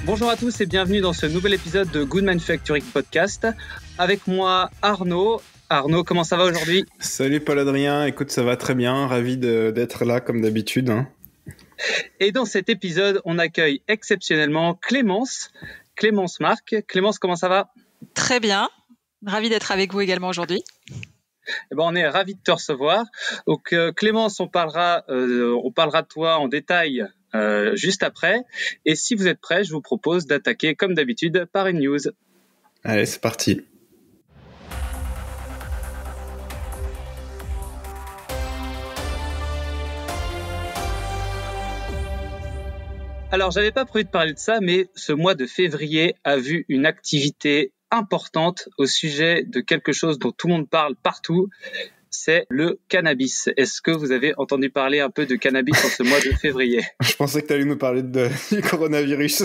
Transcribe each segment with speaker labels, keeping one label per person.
Speaker 1: Bonjour à tous et bienvenue dans ce nouvel épisode de Good Manufacturing Podcast. Avec moi Arnaud. Arnaud, comment ça va aujourd'hui ?
Speaker 2: Salut Paul-Adrien, écoute, ça va très bien, ravi d'être là comme d'habitude.
Speaker 1: Et dans cet épisode, on accueille exceptionnellement Clémence Marc. Clémence, comment ça va ?
Speaker 3: Très bien, ravi d'être avec vous également aujourd'hui.
Speaker 1: On est ravis de te recevoir. Donc Clémence, on parlera de toi en détail juste après. Et si vous êtes prêts, je vous propose d'attaquer comme d'habitude par une news.
Speaker 2: Allez, c'est parti.
Speaker 1: Alors, j'avais pas prévu de parler de ça, mais ce mois de février a vu une activité importante au sujet de quelque chose dont tout le monde parle partout, c'est le cannabis. Est-ce que vous avez entendu parler un peu de cannabis en ce mois de février ?
Speaker 2: Je pensais que tu allais nous parler du coronavirus.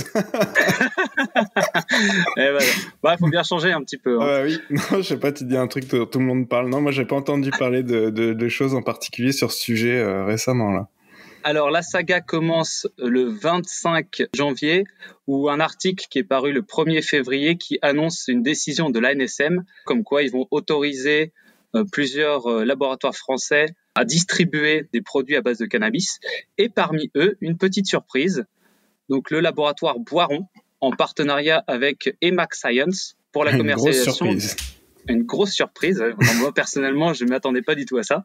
Speaker 1: Et voilà. Faut bien changer un petit peu.
Speaker 2: Oui, non, je sais pas, tu dis un truc, tout le monde parle. Non, moi, j'ai pas entendu parler de choses en particulier sur ce sujet récemment, là.
Speaker 1: Alors, la saga commence le 25 janvier, où un article qui est paru le 1er février qui annonce une décision de l'ANSM, comme quoi ils vont autoriser plusieurs laboratoires français à distribuer des produits à base de cannabis. Et parmi eux, une petite surprise. Donc, le laboratoire Boiron, en partenariat avec Emax Science, pour la commercialisation. Une grosse surprise. Moi, personnellement, je ne m'attendais pas du tout à ça.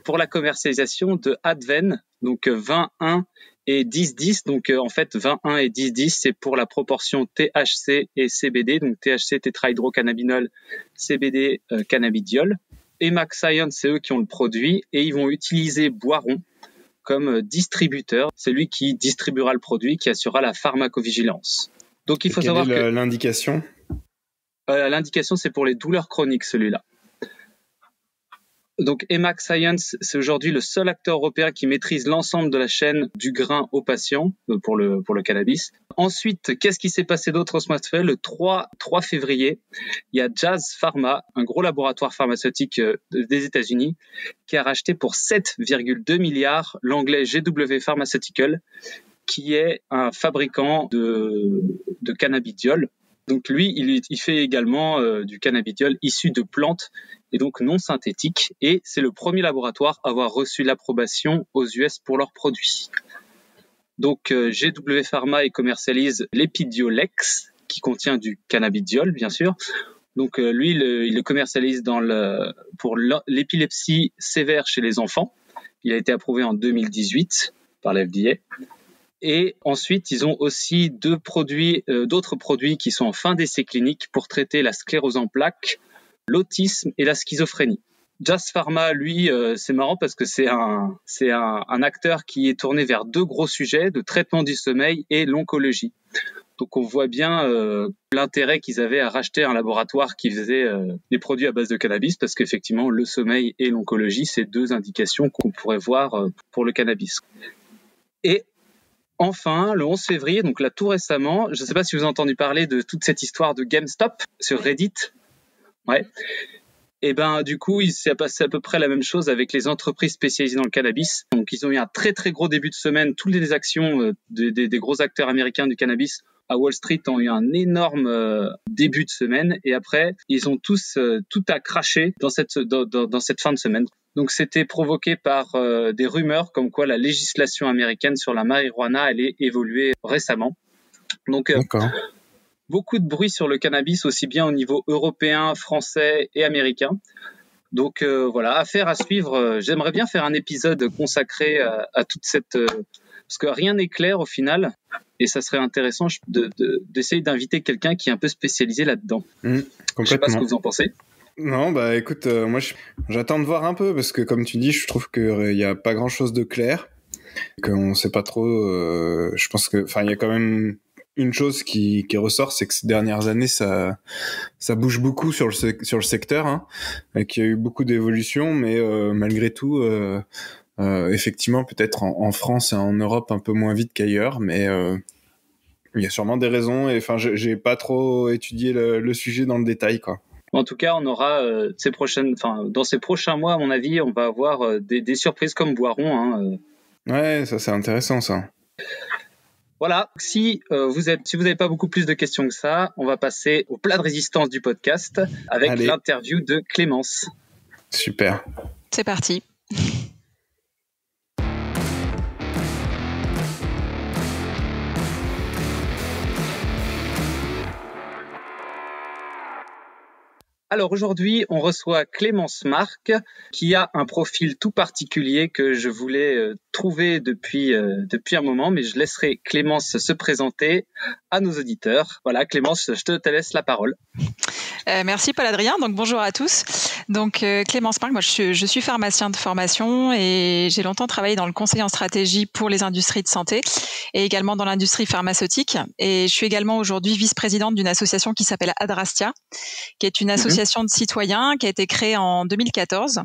Speaker 1: Pour la commercialisation de Adven, donc 20-1 et 10-10. Donc en fait, 20-1 et 10-10, c'est pour la proportion THC et CBD, donc THC tétrahydrocannabinol, CBD cannabidiol. Emax Science, c'est eux qui ont le produit et ils vont utiliser Boiron comme distributeur. C'est lui qui distribuera le produit, qui assurera la pharmacovigilance. Donc il faut savoir que
Speaker 2: l'indication.
Speaker 1: L'indication, c'est pour les douleurs chroniques, celui-là. Donc, Emax Science, c'est aujourd'hui le seul acteur européen qui maîtrise l'ensemble de la chaîne du grain au patient pour le cannabis. Ensuite, qu'est-ce qui s'est passé d'autre ce mois de février ? Le 3 février, il y a Jazz Pharma, un gros laboratoire pharmaceutique des États-Unis, qui a racheté pour 7,2 milliards l'anglais GW Pharmaceutical, qui est un fabricant de cannabidiol. Donc lui, il fait également du cannabidiol issu de plantes et donc non synthétique. Et c'est le premier laboratoire à avoir reçu l'approbation aux US pour leurs produits. Donc GW Pharma commercialise l'Epidiolex, qui contient du cannabidiol, bien sûr. Donc lui, il le commercialise pour l'épilepsie sévère chez les enfants. Il a été approuvé en 2018 par la FDA. Et ensuite, ils ont aussi d'autres produits qui sont en fin d'essai clinique pour traiter la sclérose en plaques, l'autisme et la schizophrénie. Jazz Pharma, lui, c'est marrant parce que c'est un acteur qui est tourné vers deux gros sujets, de traitement du sommeil et l'oncologie. Donc on voit bien l'intérêt qu'ils avaient à racheter un laboratoire qui faisait des produits à base de cannabis, parce qu'effectivement, le sommeil et l'oncologie, c'est deux indications qu'on pourrait voir pour le cannabis. Et enfin, le 11 février, donc là tout récemment, je ne sais pas si vous avez entendu parler de toute cette histoire de GameStop sur Reddit. Ouais. Et du coup, il s'est passé à peu près la même chose avec les entreprises spécialisées dans le cannabis. Donc ils ont eu un très très gros début de semaine. Toutes les actions des gros acteurs américains du cannabis à Wall Street ont eu un énorme début de semaine. Et après, ils ont tous tout à cracher dans cette fin de semaine. Donc c'était provoqué par des rumeurs comme quoi la législation américaine sur la marijuana allait évoluer récemment. Donc beaucoup de bruit sur le cannabis, aussi bien au niveau européen, français et américain. Donc voilà, affaire à suivre. J'aimerais bien faire un épisode consacré à toute cette... parce que rien n'est clair au final, et ça serait intéressant d'essayer d'inviter quelqu'un qui est un peu spécialisé là-dedans.
Speaker 2: Complètement.
Speaker 1: Je sais pas ce que vous en pensez.
Speaker 2: Non, écoute, moi j'attends de voir un peu, parce que comme tu dis, je trouve qu'il y a pas grand-chose de clair, qu'on sait pas trop. Je pense que, il y a quand même une chose qui ressort, c'est que ces dernières années, ça bouge beaucoup sur le secteur, hein, et qu'il y a eu beaucoup d'évolutions, mais malgré tout, effectivement, peut-être en France et en Europe un peu moins vite qu'ailleurs, mais il y a sûrement des raisons. Et j'ai pas trop étudié le sujet dans le détail, quoi.
Speaker 1: En tout cas, on aura dans ces prochains mois, à mon avis, on va avoir des surprises comme Boiron.
Speaker 2: Ouais, ça c'est intéressant, ça.
Speaker 1: Voilà, si vous n'avez pas beaucoup plus de questions que ça, on va passer au plat de résistance du podcast avec l'interview de Clémence.
Speaker 2: Super.
Speaker 3: C'est parti.
Speaker 1: Alors aujourd'hui, on reçoit Clémence Marc, qui a un profil tout particulier que je voulais trouver depuis un moment, mais je laisserai Clémence se présenter à nos auditeurs. Voilà, Clémence, je te laisse la parole.
Speaker 3: Merci Paul-Adrien. Donc bonjour à tous. Donc Clémence Marc, moi je suis pharmacien de formation et j'ai longtemps travaillé dans le conseil en stratégie pour les industries de santé et également dans l'industrie pharmaceutique. Et je suis également aujourd'hui vice-présidente d'une association qui s'appelle Adrastia, qui est une association de citoyens qui a été créée en 2014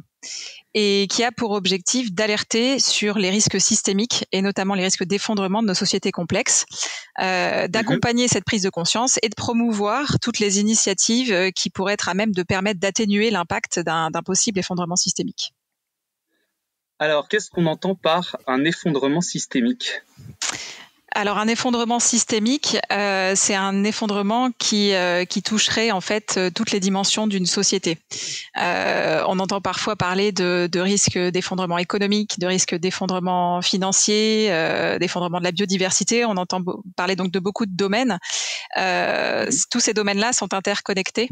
Speaker 3: et qui a pour objectif d'alerter sur les risques systémiques et notamment les risques d'effondrement de nos sociétés complexes, d'accompagner cette prise de conscience et de promouvoir toutes les initiatives qui pourraient être à même de permettre d'atténuer l'impact d'un possible effondrement systémique.
Speaker 1: Alors, qu'est-ce qu'on entend par un effondrement systémique ?
Speaker 3: Alors un effondrement systémique, c'est un effondrement qui toucherait en fait toutes les dimensions d'une société. On entend parfois parler de risques d'effondrement économique, de risques d'effondrement financier, d'effondrement de la biodiversité. On entend parler donc de beaucoup de domaines. Tous ces domaines-là sont interconnectés.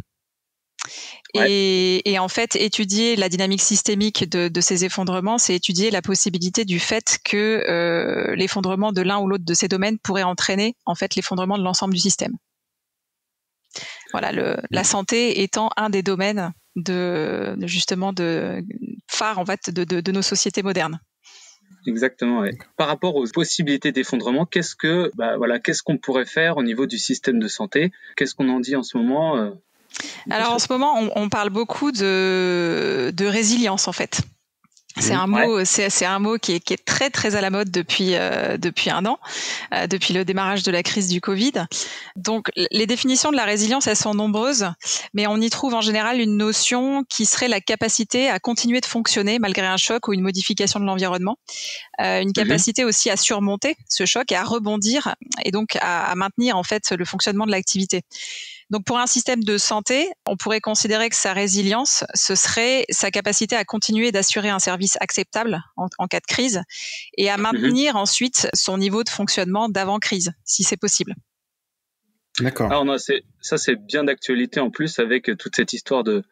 Speaker 3: Et en fait, étudier la dynamique systémique de ces effondrements, c'est étudier la possibilité du fait que l'effondrement de l'un ou l'autre de ces domaines pourrait entraîner en fait l'effondrement de l'ensemble du système. Voilà, la santé étant un des domaines de phare en fait de nos sociétés modernes.
Speaker 1: Exactement. Ouais. Par rapport aux possibilités d'effondrement, qu'est-ce qu'on pourrait faire au niveau du système de santé ? Qu'est-ce qu'on en dit en ce moment ?
Speaker 3: Alors en ce moment, on parle beaucoup de résilience en fait. C'est un mot, c'est un mot qui est très très à la mode depuis un an, depuis le démarrage de la crise du Covid. Donc les définitions de la résilience, elles sont nombreuses, mais on y trouve en général une notion qui serait la capacité à continuer de fonctionner malgré un choc ou une modification de l'environnement, une capacité aussi à surmonter ce choc et à rebondir et donc à maintenir en fait le fonctionnement de l'activité. Donc pour un système de santé, on pourrait considérer que sa résilience, ce serait sa capacité à continuer d'assurer un service acceptable en cas de crise et à maintenir ensuite son niveau de fonctionnement d'avant-crise, si c'est possible.
Speaker 2: D'accord.
Speaker 1: Alors ça c'est bien d'actualité en plus avec toute cette histoire de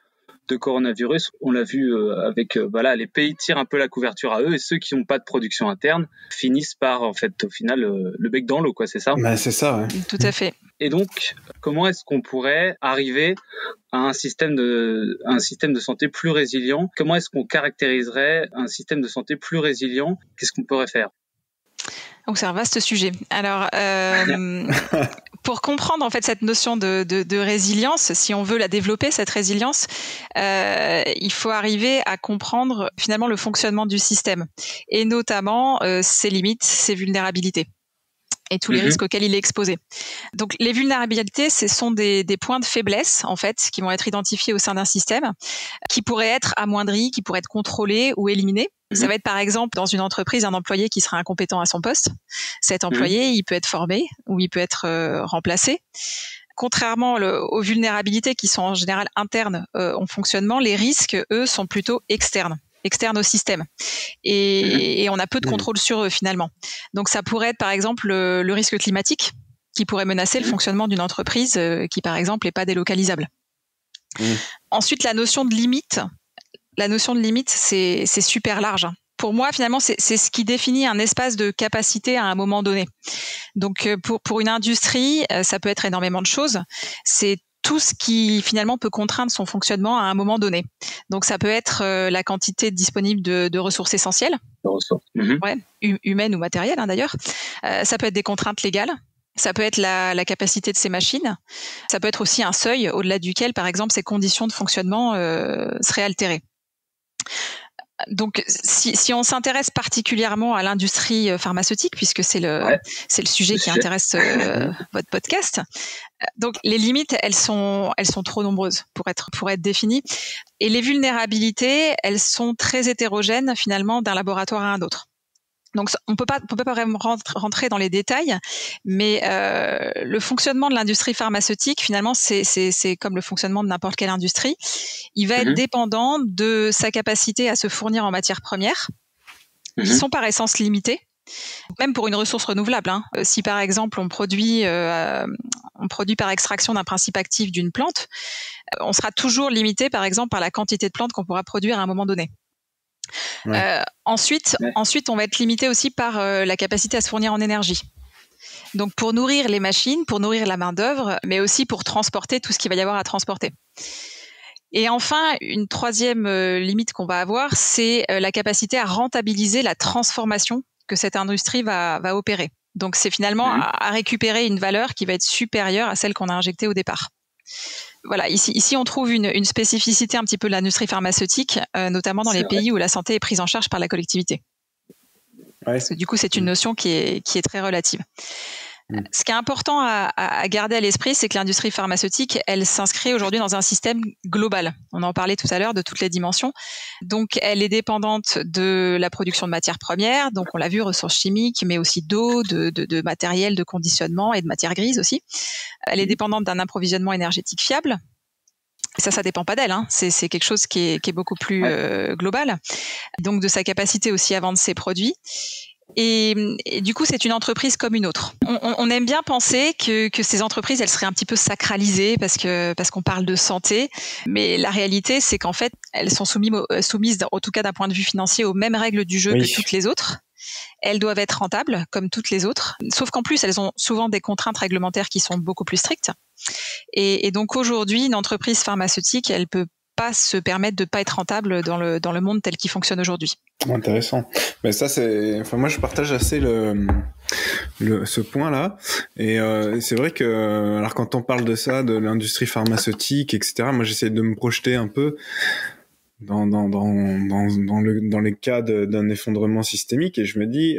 Speaker 1: coronavirus. On l'a vu avec les pays tirent un peu la couverture à eux et ceux qui n'ont pas de production interne finissent par en fait au final le bec dans l'eau, quoi, c'est ça ?
Speaker 2: Bah, c'est ça, ouais.
Speaker 3: Tout à fait.
Speaker 1: Et donc comment est-ce qu'on pourrait arriver à un système de santé plus résilient ? Comment est-ce qu'on caractériserait un système de santé plus résilient ? Qu'est-ce qu'on pourrait faire ?
Speaker 3: Donc c'est un vaste sujet. Alors pour comprendre en fait cette notion de résilience, si on veut la développer cette résilience, il faut arriver à comprendre finalement le fonctionnement du système et notamment ses limites, ses vulnérabilités et tous les risques auxquels il est exposé. Donc les vulnérabilités, ce sont des points de faiblesse en fait qui vont être identifiés au sein d'un système, qui pourraient être amoindris, qui pourraient être contrôlés ou éliminés. Ça va être par exemple dans une entreprise un employé qui sera incompétent à son poste. Cet employé, il peut être formé ou il peut être remplacé. Contrairement aux vulnérabilités qui sont en général internes au fonctionnement, les risques, eux, sont plutôt externes au système. Et on a peu de contrôle sur eux finalement. Donc ça pourrait être par exemple le risque climatique qui pourrait menacer le fonctionnement d'une entreprise qui par exemple n'est pas délocalisable. Ensuite, la notion de limite. La notion de limite, c'est super large. Pour moi, finalement, c'est ce qui définit un espace de capacité à un moment donné. Donc, pour une industrie, ça peut être énormément de choses. C'est tout ce qui, finalement, peut contraindre son fonctionnement à un moment donné. Donc, ça peut être la quantité disponible de ressources essentielles, humaines ou matérielles, d'ailleurs. Ça peut être des contraintes légales. Ça peut être la capacité de ces machines. Ça peut être aussi un seuil au-delà duquel, par exemple, ces conditions de fonctionnement seraient altérées. Donc, si on s'intéresse particulièrement à l'industrie pharmaceutique, puisque c'est le sujet qui intéresse votre podcast, donc les limites, elles sont trop nombreuses pour être définies, et les vulnérabilités, elles sont très hétérogènes finalement d'un laboratoire à un autre. Donc, on peut pas vraiment rentrer dans les détails, mais le fonctionnement de l'industrie pharmaceutique, finalement, c'est comme le fonctionnement de n'importe quelle industrie. Il va être dépendant de sa capacité à se fournir en matières premières, qui sont par essence limitées, même pour une ressource renouvelable. Si par exemple on produit par extraction d'un principe actif d'une plante, on sera toujours limité, par exemple, par la quantité de plantes qu'on pourra produire à un moment donné. Ouais. Ensuite, on va être limité aussi par la capacité à se fournir en énergie. Donc, pour nourrir les machines, pour nourrir la main-d'œuvre, mais aussi pour transporter tout ce qu'il va y avoir à transporter. Et enfin, une troisième limite qu'on va avoir, c'est la capacité à rentabiliser la transformation que cette industrie va opérer. Donc, c'est finalement à récupérer une valeur qui va être supérieure à celle qu'on a injectée au départ. Voilà, ici on trouve une spécificité un petit peu de l'industrie pharmaceutique, notamment dans les pays où la santé est prise en charge par la collectivité. Ouais. Parce que du coup, c'est une notion qui est très relative. Ce qui est important à garder à l'esprit, c'est que l'industrie pharmaceutique, elle s'inscrit aujourd'hui dans un système global. On en parlait tout à l'heure de toutes les dimensions. Donc, elle est dépendante de la production de matières premières. Donc, on l'a vu, ressources chimiques, mais aussi d'eau, de matériel de conditionnement et de matières grises aussi. Elle est dépendante d'un approvisionnement énergétique fiable. Et ça dépend pas d'elle. C'est quelque chose qui est beaucoup plus global. Donc, de sa capacité aussi à vendre ses produits. Et du coup, c'est une entreprise comme une autre. On aime bien penser que ces entreprises, elles seraient un petit peu sacralisées parce qu'on parle de santé, mais la réalité, c'est qu'en fait, elles sont soumises, en tout cas d'un point de vue financier, aux mêmes règles du jeu que toutes les autres. Elles doivent être rentables comme toutes les autres, sauf qu'en plus, elles ont souvent des contraintes réglementaires qui sont beaucoup plus strictes. Et donc aujourd'hui, une entreprise pharmaceutique, elle peut pas se permettre de pas être rentable dans le monde tel qu'il fonctionne aujourd'hui.
Speaker 2: Intéressant. Mais ça, moi, je partage assez ce point-là. Et c'est vrai que, alors, quand on parle de ça, de l'industrie pharmaceutique, etc., moi, j'essaie de me projeter un peu dans les cas d'un effondrement systémique, et je me dis,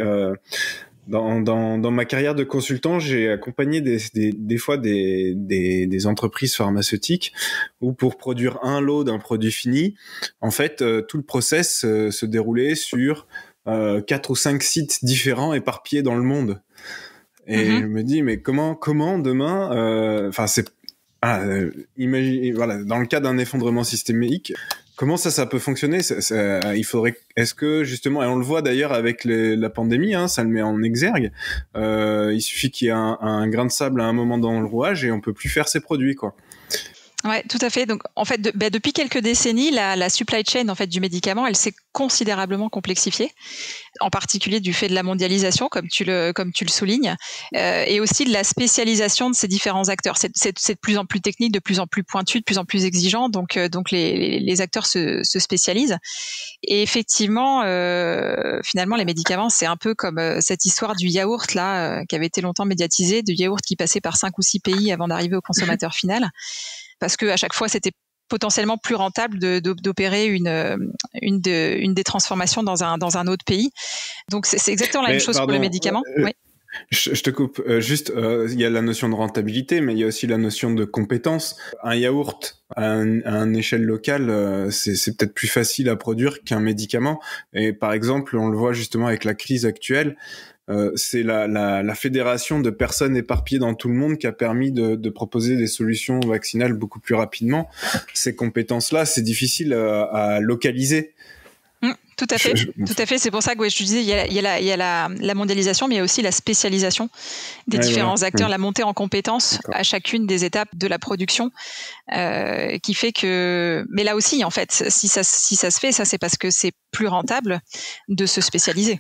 Speaker 2: dans ma carrière de consultant, j'ai accompagné des fois des entreprises pharmaceutiques où pour produire un lot d'un produit fini, en fait, tout le process se déroulait sur 4 ou 5 sites différents éparpillés dans le monde. Et je me dis, mais comment demain, imagine, voilà, dans le cas d'un effondrement systémique, comment ça peut fonctionner? Il faudrait. Est-ce que justement, et on le voit d'ailleurs avec la pandémie, ça le met en exergue. Il suffit qu'il y ait un grain de sable à un moment dans le rouage et on peut plus faire ses produits, quoi.
Speaker 3: Ouais, tout à fait. Donc, en fait, depuis quelques décennies, la supply chain en fait du médicament, elle s'est considérablement complexifiée, en particulier du fait de la mondialisation, comme tu le soulignes, et aussi de la spécialisation de ces différents acteurs. C'est de plus en plus technique, de plus en plus pointu, de plus en plus exigeant. Donc les acteurs se spécialisent. Et effectivement, finalement, les médicaments, c'est un peu comme cette histoire du yaourt là, qui avait été longtemps médiatisée, du yaourt qui passait par 5 ou 6 pays avant d'arriver au consommateur final. Parce que à chaque fois, c'était potentiellement plus rentable d'opérer une des transformations dans un autre pays. Donc, c'est exactement la même chose pour le médicament. Oui.
Speaker 2: Je te coupe. Il y a la notion de rentabilité, mais il y a aussi la notion de compétence. Un yaourt à une échelle locale, c'est peut-être plus facile à produire qu'un médicament. Et par exemple, on le voit justement avec la crise actuelle, c'est la fédération de personnes éparpillées dans tout le monde qui a permis de proposer des solutions vaccinales beaucoup plus rapidement. Ces compétences-là, c'est difficile à localiser.
Speaker 3: Tout à fait, tout à fait. C'est pour ça que je te disais, il y a la mondialisation, mais il y a aussi la spécialisation des différents acteurs, la montée en compétences à chacune des étapes de la production, qui fait que. Mais là aussi, en fait, si ça se fait, ça c'est parce que c'est plus rentable de se spécialiser.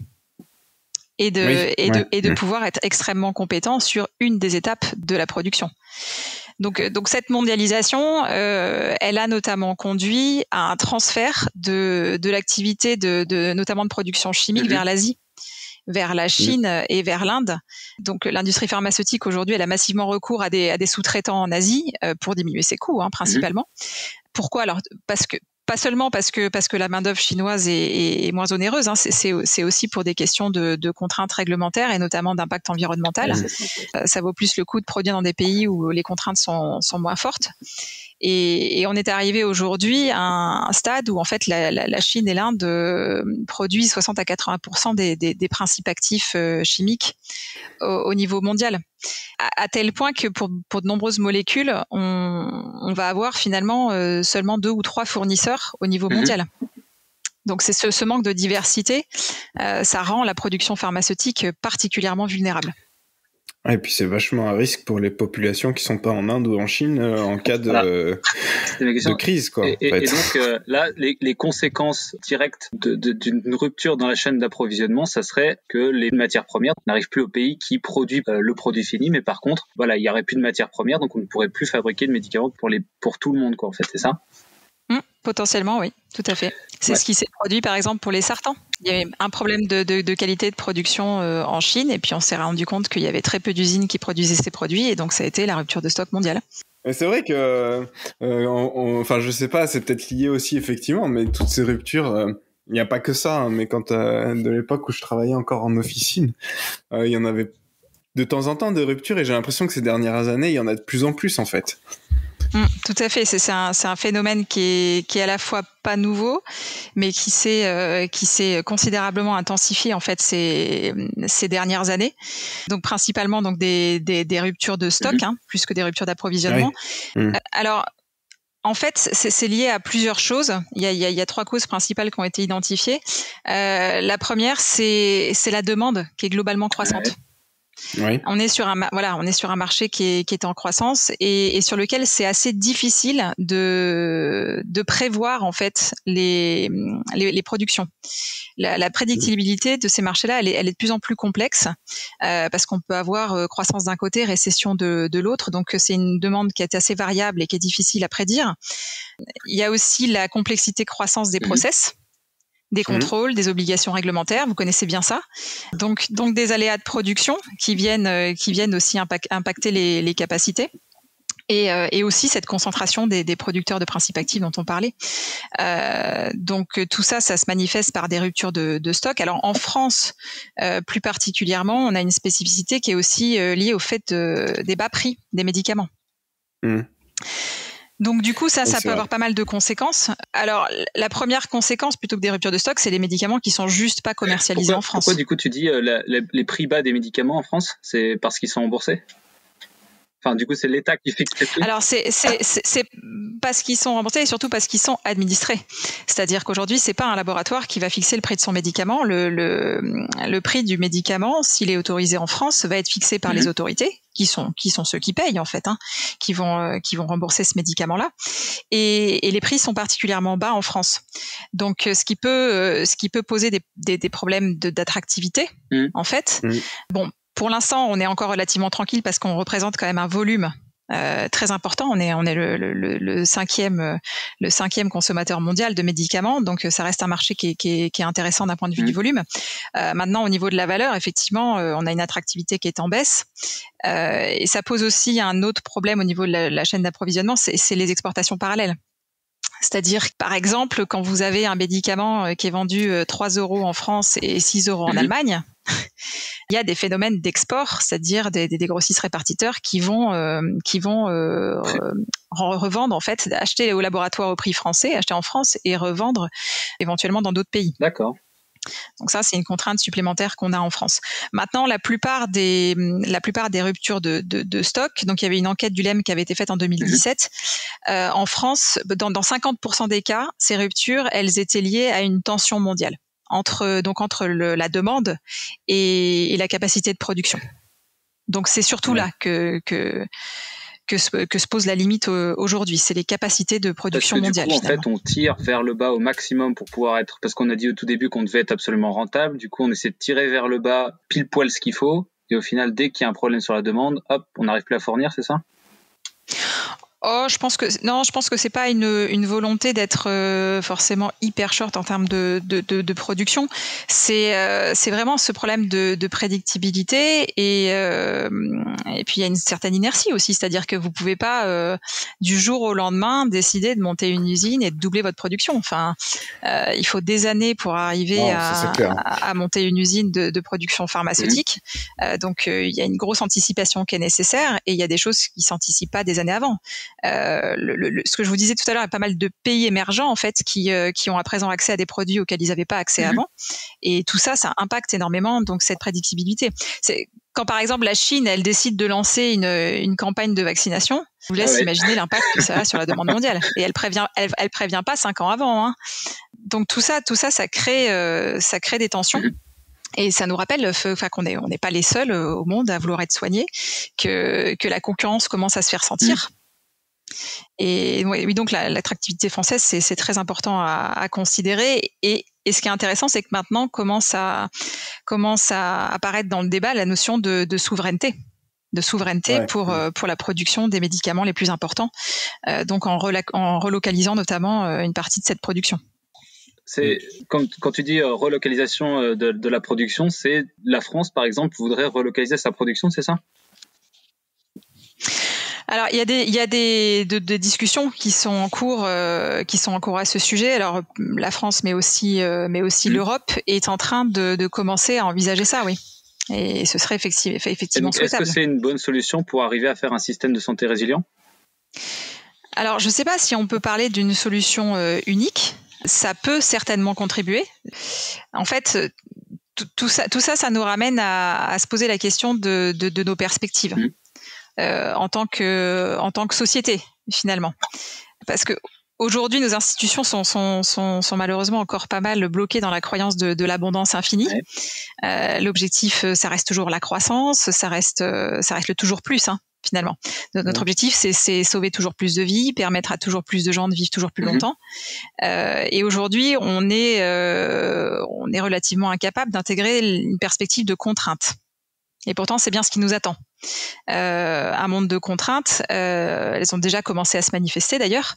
Speaker 3: Et de pouvoir être extrêmement compétent sur une des étapes de la production. Donc cette mondialisation, elle a notamment conduit à un transfert de l'activité notamment de production chimique vers l'Asie, vers la Chine et vers l'Inde. Donc l'industrie pharmaceutique aujourd'hui, elle a massivement recours à des sous-traitants en Asie pour diminuer ses coûts, principalement. Pourquoi? Alors pas seulement parce que la main-d'œuvre chinoise est moins onéreuse, c'est aussi pour des questions de contraintes réglementaires et notamment d'impact environnemental. Ça vaut plus le coup de produire dans des pays où les contraintes sont moins fortes. Et on est arrivé aujourd'hui à un stade où en fait la Chine et l'Inde produisent 60 à 80% des principes actifs chimiques au niveau mondial. À tel point que pour de nombreuses molécules, on va avoir finalement seulement 2 ou 3 fournisseurs au niveau mondial. Donc c'est ce manque de diversité, ça rend la production pharmaceutique particulièrement vulnérable.
Speaker 2: Et puis c'est vachement à risque pour les populations qui sont pas en Inde ou en Chine en cas de crise, quoi.
Speaker 1: Et donc là, les conséquences directes d'une rupture dans la chaîne d'approvisionnement, ça serait que les matières premières n'arrivent plus au pays qui produit le produit fini, mais par contre, voilà, il y aurait plus de matières premières, donc on ne pourrait plus fabriquer de médicaments pour tout le monde, quoi. En fait, c'est ça.
Speaker 3: Potentiellement, oui, tout à fait. C'est ce qui s'est produit, par exemple, pour les sartans. Il y avait un problème de qualité de production en Chine, et puis on s'est rendu compte qu'il y avait très peu d'usines qui produisaient ces produits, et donc ça a été la rupture de stock mondiale.
Speaker 2: Et c'est vrai que, enfin, je sais pas, c'est peut-être lié aussi, effectivement, mais toutes ces ruptures, il n'y a pas que ça, hein, mais quand de l'époque où je travaillais encore en officine, il y en avait de temps en temps des ruptures, et j'ai l'impression que ces dernières années, il y en a de plus en plus, en fait.
Speaker 3: Tout à fait, c'est un phénomène qui est à la fois pas nouveau, mais qui s'est considérablement intensifié en fait ces dernières années. Donc principalement des ruptures de stock, plus que des ruptures d'approvisionnement. Alors en fait, c'est lié à plusieurs choses. Il y a 3 causes principales qui ont été identifiées. La première, c'est la demande qui est globalement croissante.
Speaker 2: Oui.
Speaker 3: On est sur un marché qui est en croissance et sur lequel c'est assez difficile de prévoir en fait les productions. La prédictibilité de ces marchés-là, elle est de plus en plus complexe parce qu'on peut avoir croissance d'un côté, récession de l'autre. Donc c'est une demande qui est assez variable et qui est difficile à prédire. Il y a aussi la complexité croissance des process. Des contrôles, des obligations réglementaires, vous connaissez bien ça. Donc des aléas de production qui viennent aussi impacter les capacités. Et aussi cette concentration des producteurs de principes actifs dont on parlait. Donc tout ça se manifeste par des ruptures de stock. Alors en France, plus particulièrement, on a une spécificité qui est aussi liée au fait des bas prix des médicaments. Donc du coup, ça peut avoir pas mal de conséquences. Alors la première conséquence, plutôt que des ruptures de stock, c'est les médicaments qui sont juste pas commercialisés en France.
Speaker 1: Pourquoi du coup tu dis les prix bas des médicaments en France, c'est parce qu'ils sont remboursés? Enfin, du coup, c'est l'État qui fixe les prix.
Speaker 3: Alors, c'est parce qu'ils sont remboursés et surtout parce qu'ils sont administrés. C'est-à-dire qu'aujourd'hui, c'est pas un laboratoire qui va fixer le prix de son médicament. Le prix du médicament, s'il est autorisé en France, va être fixé par les autorités, qui sont ceux qui payent en fait, qui vont rembourser ce médicament-là. Et les prix sont particulièrement bas en France. Donc, ce qui peut poser des problèmes d'attractivité, en fait. Bon. Pour l'instant, on est encore relativement tranquille parce qu'on représente quand même un volume très important. On est le cinquième consommateur mondial de médicaments, donc ça reste un marché qui est intéressant d'un point de vue du volume. Maintenant, au niveau de la valeur, effectivement, on a une attractivité qui est en baisse, et ça pose aussi un autre problème au niveau de la chaîne d'approvisionnement, c'est les exportations parallèles. C'est-à-dire, par exemple, quand vous avez un médicament qui est vendu 3 € en France et 6 € en Allemagne, il y a des phénomènes d'export, c'est-à-dire des grossistes répartiteurs qui vont revendre, en fait, acheter au laboratoire au prix français, acheter en France et revendre éventuellement dans d'autres pays.
Speaker 1: D'accord.
Speaker 3: Donc ça, c'est une contrainte supplémentaire qu'on a en France. Maintenant, la plupart des ruptures de stock, donc il y avait une enquête du LEM qui avait été faite en 2017. En France, dans 50% des cas, ces ruptures, elles étaient liées à une tension mondiale entre la demande et la capacité de production. Donc c'est surtout là que se pose la limite aujourd'hui, c'est les capacités de production mondiale.
Speaker 1: Parce que du coup, en fait, on tire vers le bas au maximum pour pouvoir être, parce qu'on a dit au tout début qu'on devait être absolument rentable, du coup on essaie de tirer vers le bas pile poil ce qu'il faut, et au final, dès qu'il y a un problème sur la demande, hop, on n'arrive plus à fournir, c'est ça ?
Speaker 3: Je pense que c'est pas une volonté d'être forcément hyper short en termes de production. C'est vraiment ce problème de prédictibilité et puis il y a une certaine inertie aussi, c'est-à-dire que vous pouvez pas du jour au lendemain décider de monter une usine et de doubler votre production. Enfin, il faut des années pour arriver à monter une usine de production pharmaceutique. Donc il y a une grosse anticipation qui est nécessaire et il y a des choses qui s'anticipent pas des années avant. Ce que je vous disais tout à l'heure, il y a pas mal de pays émergents en fait qui ont à présent accès à des produits auxquels ils n'avaient pas accès avant, et tout ça, ça impacte énormément donc cette prédictibilité. C'est quand par exemple la Chine, elle décide de lancer une campagne de vaccination, je vous laisse imaginer l'impact que ça a sur la demande mondiale. Et elle prévient pas 5 ans avant, hein. Donc tout ça, ça crée des tensions. Et ça nous rappelle qu'on n'est pas les seuls au monde à vouloir être soignés, que la concurrence commence à se faire sentir. Et oui, donc l'attractivité française, c'est très important à considérer. Et ce qui est intéressant, c'est que maintenant commence à apparaître dans le débat la notion de souveraineté. Pour la production des médicaments les plus importants, donc en relocalisant notamment une partie de cette production.
Speaker 1: C'est quand tu dis relocalisation de la production, c'est la France par exemple voudrait relocaliser sa production, c'est ça?
Speaker 3: Alors il y a des discussions qui sont en cours à ce sujet. Alors la France, mais aussi l'Europe est en train de commencer à envisager ça, oui. Et ce serait effectivement souhaitable.
Speaker 1: Est-ce que c'est une bonne solution pour arriver à faire un système de santé résilient?
Speaker 3: Alors je ne sais pas si on peut parler d'une solution unique. Ça peut certainement contribuer. En fait, tout ça nous ramène à se poser la question de nos perspectives en tant que société, finalement. Parce que aujourd'hui, nos institutions sont malheureusement encore pas mal bloquées dans la croyance de l'abondance infinie. L'objectif, ça reste toujours la croissance, ça reste le toujours plus, hein, finalement. Notre objectif, c'est sauver toujours plus de vies, permettre à toujours plus de gens de vivre toujours plus longtemps. Et aujourd'hui, on est relativement incapable d'intégrer une perspective de contrainte. Et pourtant, c'est bien ce qui nous attend. Un monde de contraintes, elles ont déjà commencé à se manifester d'ailleurs.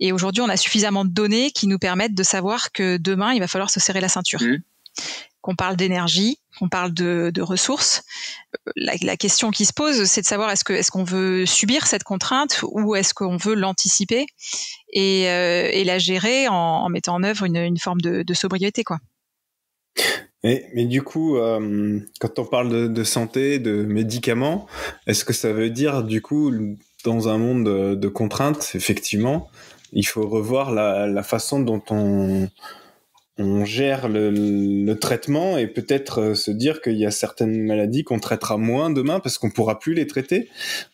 Speaker 3: Et aujourd'hui, on a suffisamment de données qui nous permettent de savoir que demain, il va falloir se serrer la ceinture. Qu'on parle d'énergie, qu'on parle de ressources. La question qui se pose, c'est de savoir est-ce qu'on veut subir cette contrainte ou est-ce qu'on veut l'anticiper et la gérer en mettant en œuvre une forme de sobriété, quoi.
Speaker 2: Mais du coup, quand on parle de santé, de médicaments, est-ce que ça veut dire, du coup, dans un monde de contraintes, effectivement, il faut revoir la façon dont on gère le traitement et peut-être se dire qu'il y a certaines maladies qu'on traitera moins demain parce qu'on pourra plus les traiter,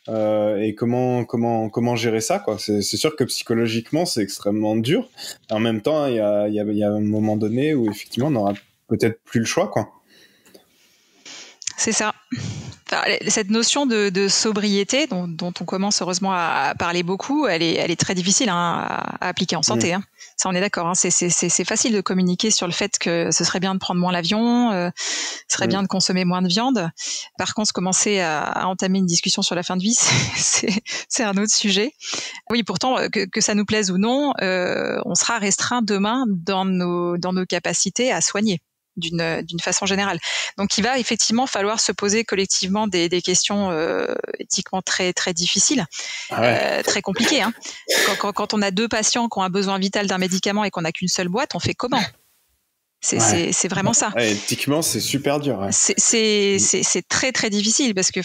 Speaker 2: et comment gérer ça, quoi. C'est sûr que psychologiquement, c'est extrêmement dur. En même temps, il y a un moment donné où, effectivement, on aura peut-être plus le choix, quoi.
Speaker 3: C'est ça. Enfin, cette notion de sobriété dont on commence heureusement à parler beaucoup, elle est très difficile à appliquer en santé. Hein. Ça, on est d'accord. Hein. C'est facile de communiquer sur le fait que ce serait bien de prendre moins l'avion, ce serait bien de consommer moins de viande. Par contre, commencer à entamer une discussion sur la fin de vie, c'est un autre sujet. Oui, pourtant, que ça nous plaise ou non, on sera restreint demain dans nos capacités à soigner. D'une façon générale. Donc, il va effectivement falloir se poser collectivement des questions éthiquement très très difficiles, très compliquées. Hein. Quand on a 2 patients qui ont un besoin vital d'un médicament et qu'on n'a qu'une seule boîte, on fait comment ? C'est vraiment ça.
Speaker 2: Éthiquement, c'est super dur. Ouais.
Speaker 3: C'est très très difficile parce que,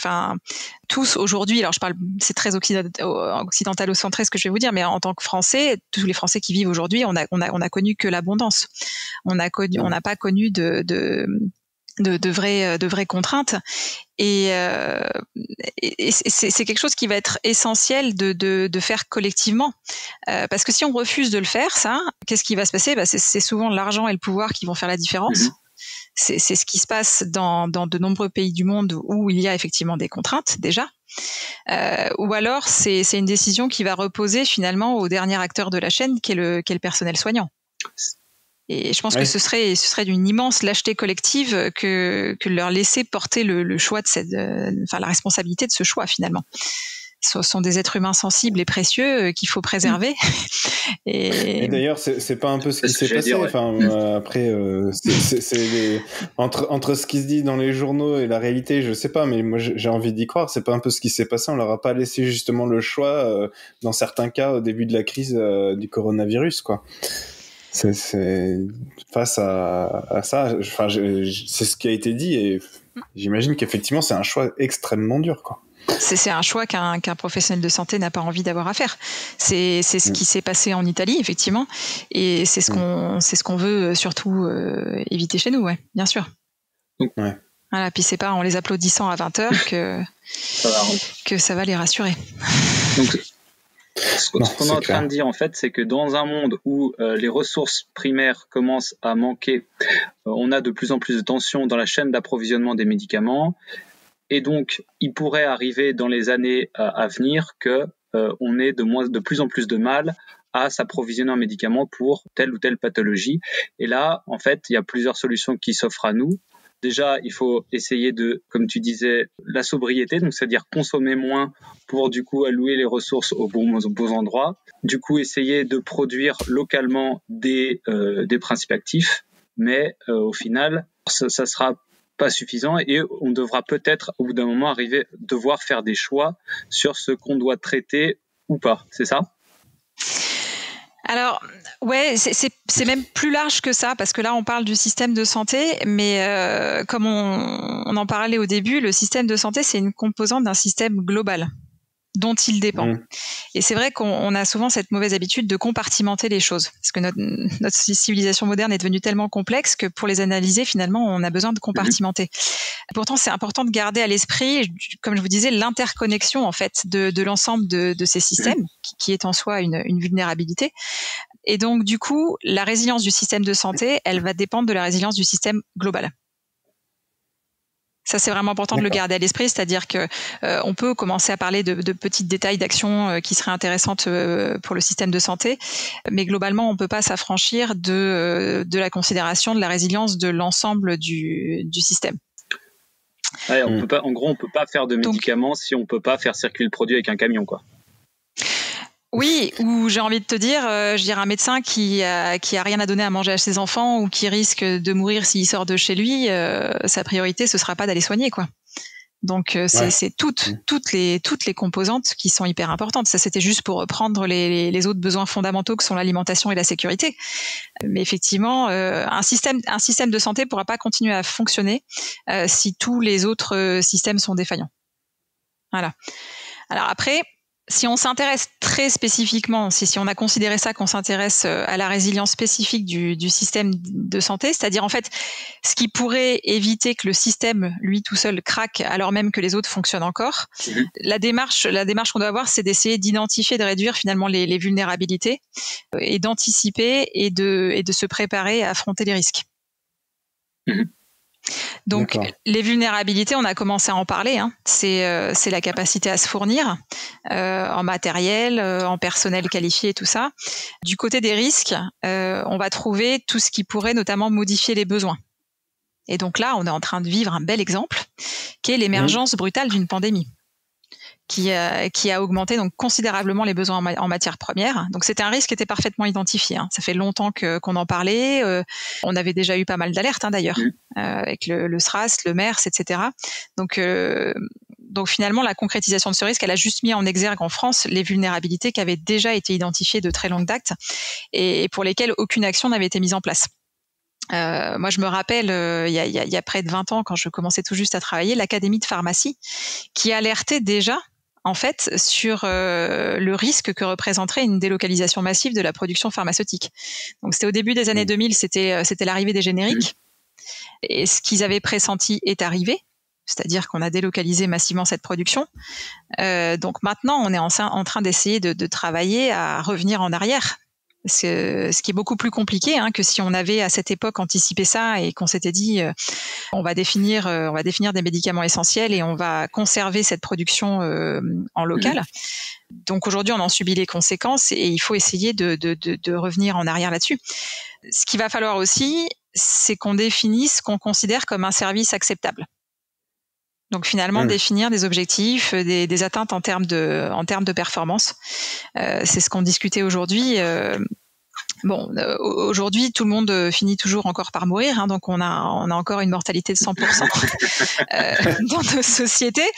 Speaker 3: tous aujourd'hui, alors je parle, c'est très occidentalo-centré ce que je vais vous dire, mais en tant que Français, tous les Français qui vivent aujourd'hui, on a connu que l'abondance. On n'a pas connu de vraies contraintes. Et c'est quelque chose qui va être essentiel de faire collectivement. Parce que si on refuse de le faire, ça, qu'est-ce qui va se passer ? C'est souvent l'argent et le pouvoir qui vont faire la différence. C'est ce qui se passe dans de nombreux pays du monde où il y a effectivement des contraintes déjà. Ou alors c'est une décision qui va reposer finalement au dernier acteur de la chaîne qui est le personnel soignant. Et je pense que ce serait d'une immense lâcheté collective que de leur laisser porter le choix de la responsabilité de ce choix finalement. Ce sont des êtres humains sensibles et précieux qu'il faut préserver. Et
Speaker 2: d'ailleurs, c'est pas un peu ce qui s'est passé. Après, entre ce qui se dit dans les journaux et la réalité, je sais pas, mais moi j'ai envie d'y croire. C'est pas un peu ce qui s'est passé. On leur a pas laissé justement le choix dans certains cas au début de la crise du coronavirus, quoi. C'est face à ça. C'est ce qui a été dit et j'imagine qu'effectivement c'est un choix extrêmement dur, quoi.
Speaker 3: C'est un choix qu'un professionnel de santé n'a pas envie d'avoir à faire. C'est ce qui s'est passé en Italie, effectivement, et c'est ce qu'on veut surtout éviter chez nous, ouais, bien sûr.
Speaker 2: Ouais.
Speaker 3: Voilà, puis c'est pas en les applaudissant à 20h que ça va les rassurer.
Speaker 1: Donc, ce qu'on est en train de dire, en fait, c'est que dans un monde où les ressources primaires commencent à manquer, on a de plus en plus de tensions dans la chaîne d'approvisionnement des médicaments. Et donc, il pourrait arriver dans les années à venir que on ait de plus en plus de mal à s'approvisionner en médicaments pour telle ou telle pathologie. Et là, en fait, il y a plusieurs solutions qui s'offrent à nous. Déjà, il faut essayer de, comme tu disais, la sobriété, donc c'est-à-dire consommer moins pour du coup allouer les ressources aux bons endroits. Du coup, essayer de produire localement des principes actifs, mais au final, ça sera pas suffisant et on devra peut-être au bout d'un moment devoir faire des choix sur ce qu'on doit traiter ou pas, c'est ça ?
Speaker 3: Alors, ouais, c'est même plus large que ça, parce que là, on parle du système de santé, mais comme on en parlait au début, le système de santé, c'est une composante d'un système global dont il dépend. Et c'est vrai qu'on a souvent cette mauvaise habitude de compartimenter les choses, parce que notre civilisation moderne est devenue tellement complexe que pour les analyser, finalement, on a besoin de compartimenter. Pourtant, c'est important de garder à l'esprit, comme je vous disais, l'interconnexion en fait de l'ensemble de ces systèmes, qui est en soi une vulnérabilité. Et donc, du coup, la résilience du système de santé, elle va dépendre de la résilience du système global. Ça, c'est vraiment important de le garder à l'esprit, c'est-à-dire que on peut commencer à parler de petits détails d'actions qui seraient intéressantes pour le système de santé, mais globalement, on peut pas s'affranchir de la considération de la résilience de l'ensemble du système.
Speaker 1: Ouais, on peut pas faire de médicaments si on peut pas faire circuler le produit avec un camion, quoi.
Speaker 3: Oui, ou j'ai envie de te dire, je dirais un médecin qui a rien à donner à manger à ses enfants ou qui risque de mourir s'il sort de chez lui, sa priorité ce sera pas d'aller soigner, quoi. Donc c'est toutes les composantes qui sont hyper importantes. Ça, c'était juste pour reprendre les autres besoins fondamentaux que sont l'alimentation et la sécurité. Mais effectivement, un système de santé pourra pas continuer à fonctionner si tous les autres systèmes sont défaillants. Voilà. Alors après, si on s'intéresse très spécifiquement, si on a considéré ça, qu'on s'intéresse à la résilience spécifique du système de santé, c'est-à-dire en fait ce qui pourrait éviter que le système, lui tout seul, craque alors même que les autres fonctionnent encore, la démarche qu'on doit avoir, c'est d'essayer d'identifier, de réduire finalement les vulnérabilités et d'anticiper et de se préparer à affronter les risques. Donc, les vulnérabilités, on a commencé à en parler. C'est la capacité à se fournir en matériel, en personnel qualifié, tout ça. Du côté des risques, on va trouver tout ce qui pourrait notamment modifier les besoins. Et donc là, on est en train de vivre un bel exemple, qui est l'émergence brutale d'une pandémie. Qui a augmenté donc considérablement les besoins en matières premières. Donc c'était un risque qui était parfaitement identifié. Ça fait longtemps qu'on en parlait. On avait déjà eu pas mal d'alertes d'ailleurs, avec le SRAS, le MERS, etc. Donc finalement, la concrétisation de ce risque, elle a juste mis en exergue en France les vulnérabilités qui avaient déjà été identifiées de très longue date et pour lesquelles aucune action n'avait été mise en place. Moi, je me rappelle, il y a près de 20 ans, quand je commençais tout juste à travailler, l'Académie de pharmacie, qui alertait déjà en fait sur le risque que représenterait une délocalisation massive de la production pharmaceutique. Donc c'était au début des années 2000, c'était l'arrivée des génériques, et ce qu'ils avaient pressenti est arrivé, c'est-à-dire qu'on a délocalisé massivement cette production. Donc maintenant, on est en train d'essayer de travailler à revenir en arrière. Ce qui est beaucoup plus compliqué que si on avait à cette époque anticipé ça et qu'on s'était dit on va définir des médicaments essentiels et on va conserver cette production en local. Donc aujourd'hui on en subit les conséquences et il faut essayer de revenir en arrière là-dessus. Ce qu'il va falloir aussi, c'est qu'on définisse ce qu'on considère comme un service acceptable. Donc finalement définir des objectifs, des atteintes en termes de performance. C'est ce qu'on discutait aujourd'hui. Aujourd'hui, tout le monde finit toujours encore par mourir, donc on a encore une mortalité de 100% dans nos sociétés.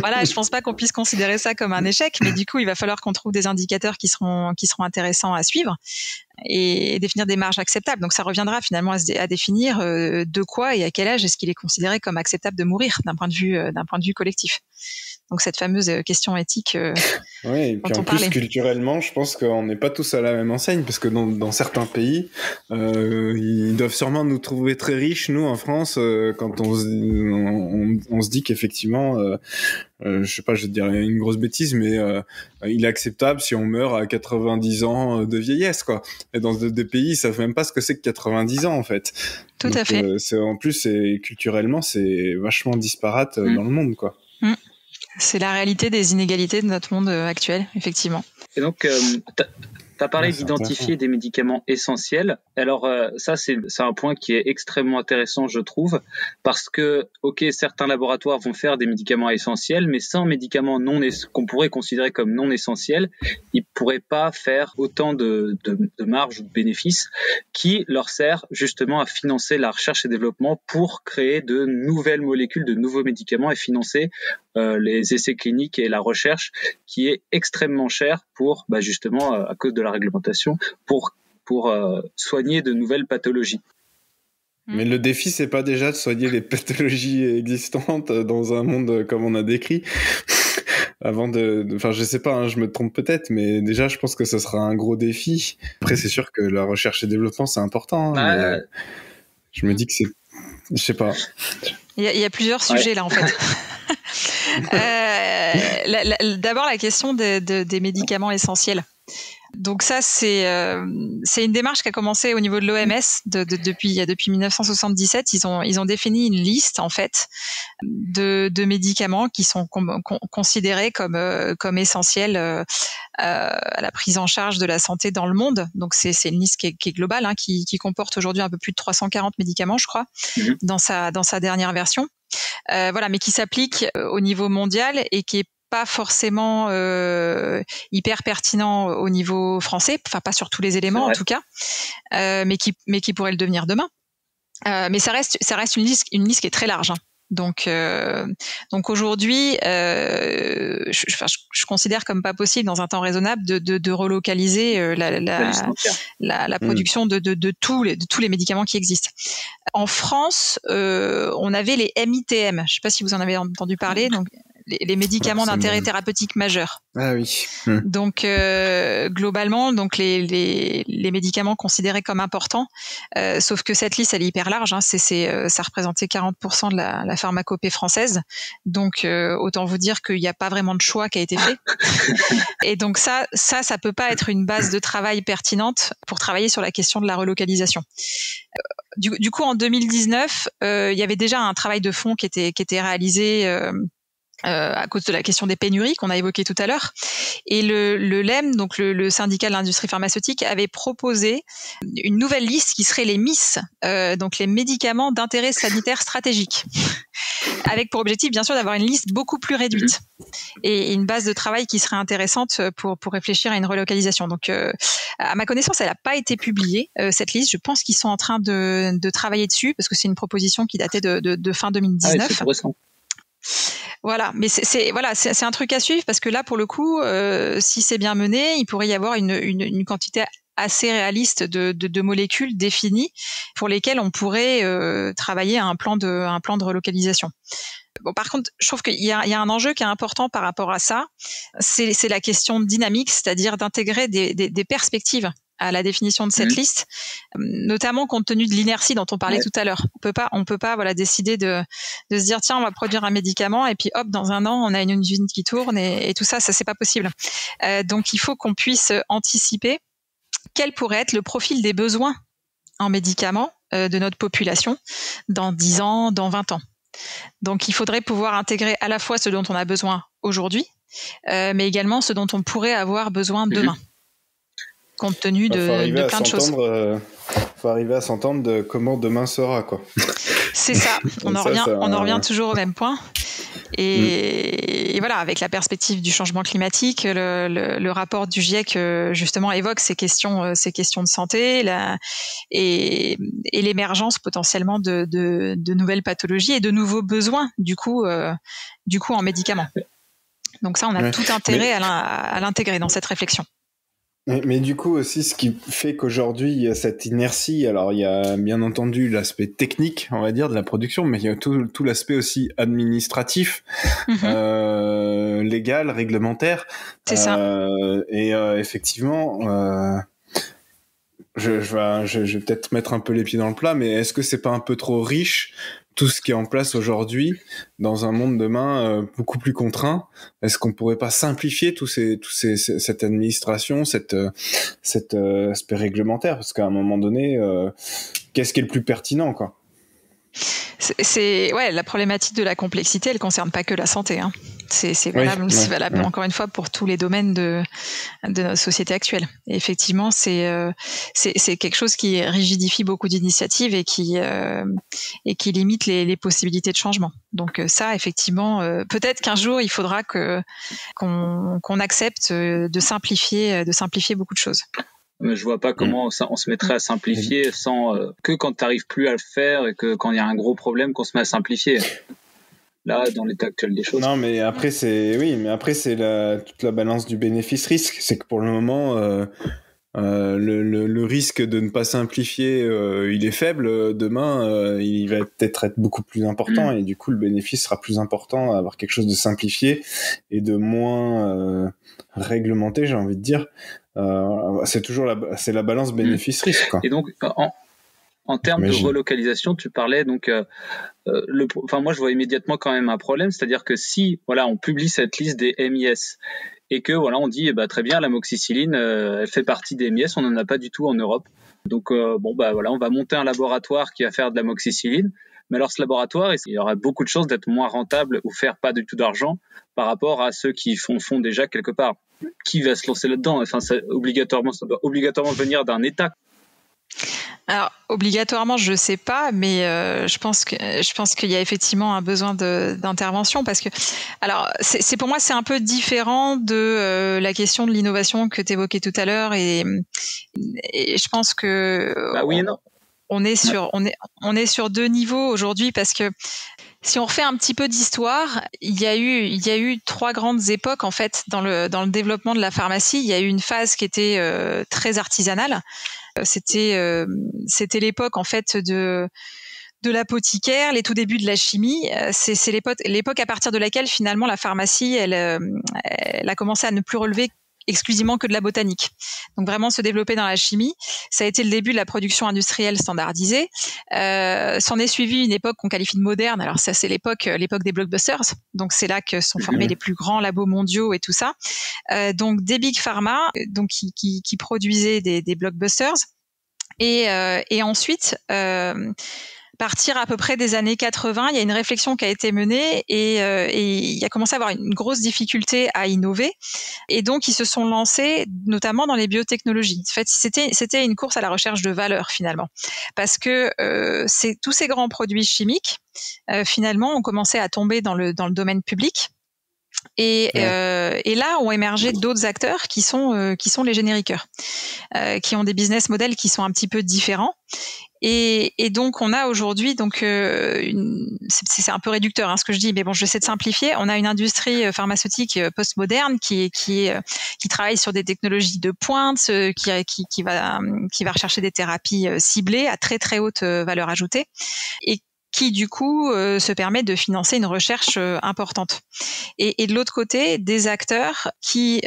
Speaker 3: Voilà, je pense pas qu'on puisse considérer ça comme un échec, mais du coup, il va falloir qu'on trouve des indicateurs qui seront intéressants à suivre et définir des marges acceptables. Donc ça reviendra finalement à définir de quoi et à quel âge est-ce qu'il est considéré comme acceptable de mourir d'un point de vue collectif. Donc cette fameuse question éthique
Speaker 2: oui, et puis en plus, culturellement, je pense qu'on n'est pas tous à la même enseigne, parce que dans certains pays, ils doivent sûrement nous trouver très riches, nous, en France, quand on se dit qu'effectivement, je sais pas, je vais te dire une grosse bêtise, mais il est acceptable si on meurt à 90 ans de vieillesse, quoi. Et dans des pays, ils savent même pas ce que c'est que 90 ans, en fait.
Speaker 3: Tout à fait.
Speaker 2: En plus, culturellement, c'est vachement disparate dans le monde, quoi.
Speaker 3: C'est la réalité des inégalités de notre monde actuel, effectivement.
Speaker 1: Et donc, tu as parlé d'identifier des médicaments essentiels. Alors ça, c'est un point qui est extrêmement intéressant, je trouve, parce que, ok, certains laboratoires vont faire des médicaments essentiels, mais sans médicaments qu'on pourrait considérer comme non essentiels, ils pourraient pas faire autant de marge ou de bénéfices qui leur sert justement à financer la recherche et développement pour créer de nouvelles molécules, de nouveaux médicaments et financer les essais cliniques et la recherche qui est extrêmement chère pour justement à cause de la réglementation pour soigner de nouvelles pathologies.
Speaker 2: Mais le défi, c'est pas déjà de soigner les pathologies existantes dans un monde comme on a décrit avant enfin, je sais pas, hein, je me trompe peut-être, mais déjà, je pense que ça sera un gros défi. Après, c'est sûr que la recherche et développement, c'est important, hein, mais je me dis que je sais pas.
Speaker 3: Il y a plusieurs sujets là, en fait. D'abord, la question des médicaments essentiels. Donc ça, c'est une démarche qui a commencé au niveau de l'OMS depuis 1977. Ils ont défini une liste en fait de médicaments qui sont considérés comme essentiels à la prise en charge de la santé dans le monde. Donc c'est une liste qui est globale, hein, qui comporte aujourd'hui un peu plus de 340 médicaments, je crois, dans sa dernière version. Voilà, mais qui s'applique au niveau mondial et qui est pas forcément hyper pertinent au niveau français, enfin pas sur tous les éléments en tout cas, mais qui pourrait le devenir demain. Mais ça reste une liste qui est très large. Hein. Donc aujourd'hui, je considère comme pas possible dans un temps raisonnable de relocaliser la production de tous les médicaments qui existent. En France, on avait les MITM. Je sais pas si vous en avez entendu parler. Donc les médicaments d'intérêt thérapeutique majeur.
Speaker 2: Ah oui.
Speaker 3: Donc globalement, donc les médicaments considérés comme importants, sauf que cette liste elle est hyper large. Hein, ça représentait 40% de la pharmacopée française. Donc autant vous dire qu'il n'y a pas vraiment de choix qui a été fait. Et donc ça peut pas être une base de travail pertinente pour travailler sur la question de la relocalisation. Du coup, en 2019, il y avait déjà un travail de fond qui était réalisé. À cause de la question des pénuries qu'on a évoquées tout à l'heure. Et le LEM, donc le syndicat de l'industrie pharmaceutique, avait proposé une nouvelle liste qui serait les MIS, donc les médicaments d'intérêt sanitaire stratégique, avec pour objectif bien sûr d'avoir une liste beaucoup plus réduite et une base de travail qui serait intéressante pour réfléchir à une relocalisation. Donc à ma connaissance, elle n'a pas été publiée, cette liste. Je pense qu'ils sont en train de travailler dessus parce que c'est une proposition qui datait de fin 2019.
Speaker 1: Ah oui, c'est récent.
Speaker 3: Voilà, mais c'est un truc à suivre parce que là, pour le coup, si c'est bien mené, il pourrait y avoir une quantité assez réaliste de molécules définies pour lesquelles on pourrait travailler à un plan de relocalisation. Bon, par contre, je trouve qu'il y a un enjeu qui est important par rapport à ça, c'est la question dynamique, c'est-à-dire d'intégrer des perspectives à la définition de cette liste, notamment compte tenu de l'inertie dont on parlait tout à l'heure. On peut pas voilà décider de se dire tiens on va produire un médicament et puis hop dans un an on a une usine qui tourne et tout ça c'est pas possible. Donc il faut qu'on puisse anticiper quel pourrait être le profil des besoins en médicaments de notre population dans 10 ans, dans 20 ans. Donc il faudrait pouvoir intégrer à la fois ce dont on a besoin aujourd'hui, mais également ce dont on pourrait avoir besoin demain. Compte tenu de plein de choses.
Speaker 2: Faut arriver à s'entendre de comment demain sera, quoi.
Speaker 3: C'est ça. On en revient toujours au même point. Et voilà, avec la perspective du changement climatique, le rapport du GIEC justement évoque ces questions de santé et l'émergence potentiellement de nouvelles pathologies et de nouveaux besoins du coup en médicaments. Donc ça, on a tout intérêt à l'intégrer dans cette réflexion.
Speaker 2: Mais du coup aussi, ce qui fait qu'aujourd'hui il y a cette inertie, alors il y a bien entendu l'aspect technique, on va dire, de la production, mais il y a tout l'aspect aussi administratif, légal, réglementaire.
Speaker 3: C'est ça.
Speaker 2: Et effectivement, je vais peut-être mettre un peu les pieds dans le plat, mais est-ce que c'est pas un peu trop riche tout ce qui est en place aujourd'hui dans un monde demain beaucoup plus contraint? Est-ce qu'on pourrait pas simplifier cette administration, cet aspect réglementaire? Parce qu'à un moment donné, qu'est-ce qui est le plus pertinent, quoi?
Speaker 3: Ouais, la problématique de la complexité, elle concerne pas que la santé, hein. C'est valable,
Speaker 2: oui,
Speaker 3: c'est valable encore une fois pour tous les domaines de notre société actuelle. Et effectivement, c'est quelque chose qui rigidifie beaucoup d'initiatives et qui limite les possibilités de changement. Donc ça, effectivement, peut-être qu'un jour il faudra qu'on accepte de simplifier beaucoup de choses.
Speaker 1: Mais je vois pas comment on se mettrait à simplifier sans que quand tu n'arrives plus à le faire et que quand il y a un gros problème qu'on se met à simplifier. Là, dans l'état actuel des choses.
Speaker 2: Non, mais après c'est toute la balance du bénéfice-risque. C'est que pour le moment, le risque de ne pas simplifier, il est faible. Demain, il va peut-être être beaucoup plus important et du coup, le bénéfice sera plus important à avoir quelque chose de simplifié et de moins réglementé, j'ai envie de dire. C'est toujours la balance bénéfice-risque, quoi.
Speaker 1: Et donc, en termes de relocalisation, tu parlais donc, moi je vois immédiatement quand même un problème, c'est-à-dire que si on publie cette liste des MIS et que on dit très bien, l'amoxicilline elle fait partie des MIS, on n'en a pas du tout en Europe. Donc on va monter un laboratoire qui va faire de l'amoxicilline. Mais alors ce laboratoire, il y aura beaucoup de chances d'être moins rentable ou faire pas du tout d'argent par rapport à ceux qui font déjà quelque part. Qui va se lancer là-dedans? Enfin, ça doit obligatoirement venir d'un État.
Speaker 3: Alors obligatoirement, je sais pas, mais je pense qu'il y a effectivement un besoin d'intervention parce que, alors c'est pour moi c'est un peu différent de la question de l'innovation que tu évoquais tout à l'heure et je pense que
Speaker 1: oui et non.
Speaker 3: On est sur deux niveaux aujourd'hui parce que si on refait un petit peu d'histoire, il y a eu trois grandes époques en fait dans le développement de la pharmacie. Il y a eu une phase qui était très artisanale. C'était l'époque en fait de l'apothicaire, les tout débuts de la chimie. C'est l'époque à partir de laquelle finalement la pharmacie elle a commencé à ne plus relever exclusivement que de la botanique. Donc vraiment se développer dans la chimie. Ça a été le début de la production industrielle standardisée. S'en est suivi une époque qu'on qualifie de moderne. Alors ça, c'est l'époque des blockbusters. Donc c'est là que sont formés les plus grands labos mondiaux et tout ça. Donc des big pharma, donc qui produisaient des blockbusters. Et ensuite, partir à peu près des années 80, il y a une réflexion qui a été menée et il y a commencé à avoir une grosse difficulté à innover. Et donc, ils se sont lancés notamment dans les biotechnologies. En fait, c'était une course à la recherche de valeur finalement. Parce que tous ces grands produits chimiques, finalement, ont commencé à tomber dans le domaine public. Et là ont émergé d'autres acteurs qui sont les génériqueurs, qui ont des business models qui sont un petit peu différents. Et donc on a aujourd'hui c'est un peu réducteur ce que je dis, mais bon, je vais essayer de simplifier. On a une industrie pharmaceutique postmoderne qui travaille sur des technologies de pointe, qui va rechercher des thérapies ciblées à très très haute valeur ajoutée et qui du coup se permet de financer une recherche importante. Et de l'autre côté, des acteurs qui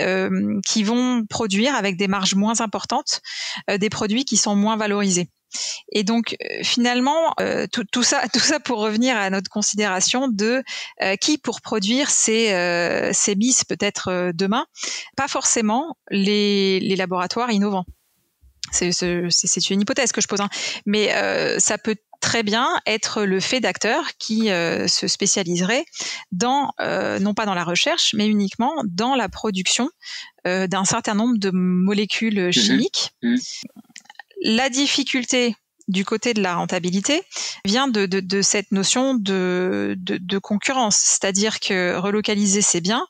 Speaker 3: vont produire avec des marges moins importantes des produits qui sont moins valorisés. Et donc finalement, tout ça pour revenir à notre considération de qui pour produire ces BIS peut-être demain, pas forcément les laboratoires innovants. C'est une hypothèse que je pose, mais ça peut très bien être le fait d'acteurs qui se spécialiseraient non pas dans la recherche, mais uniquement dans la production d'un certain nombre de molécules chimiques. La difficulté du côté de la rentabilité vient de cette notion de concurrence, c'est-à-dire que relocaliser c'est bien,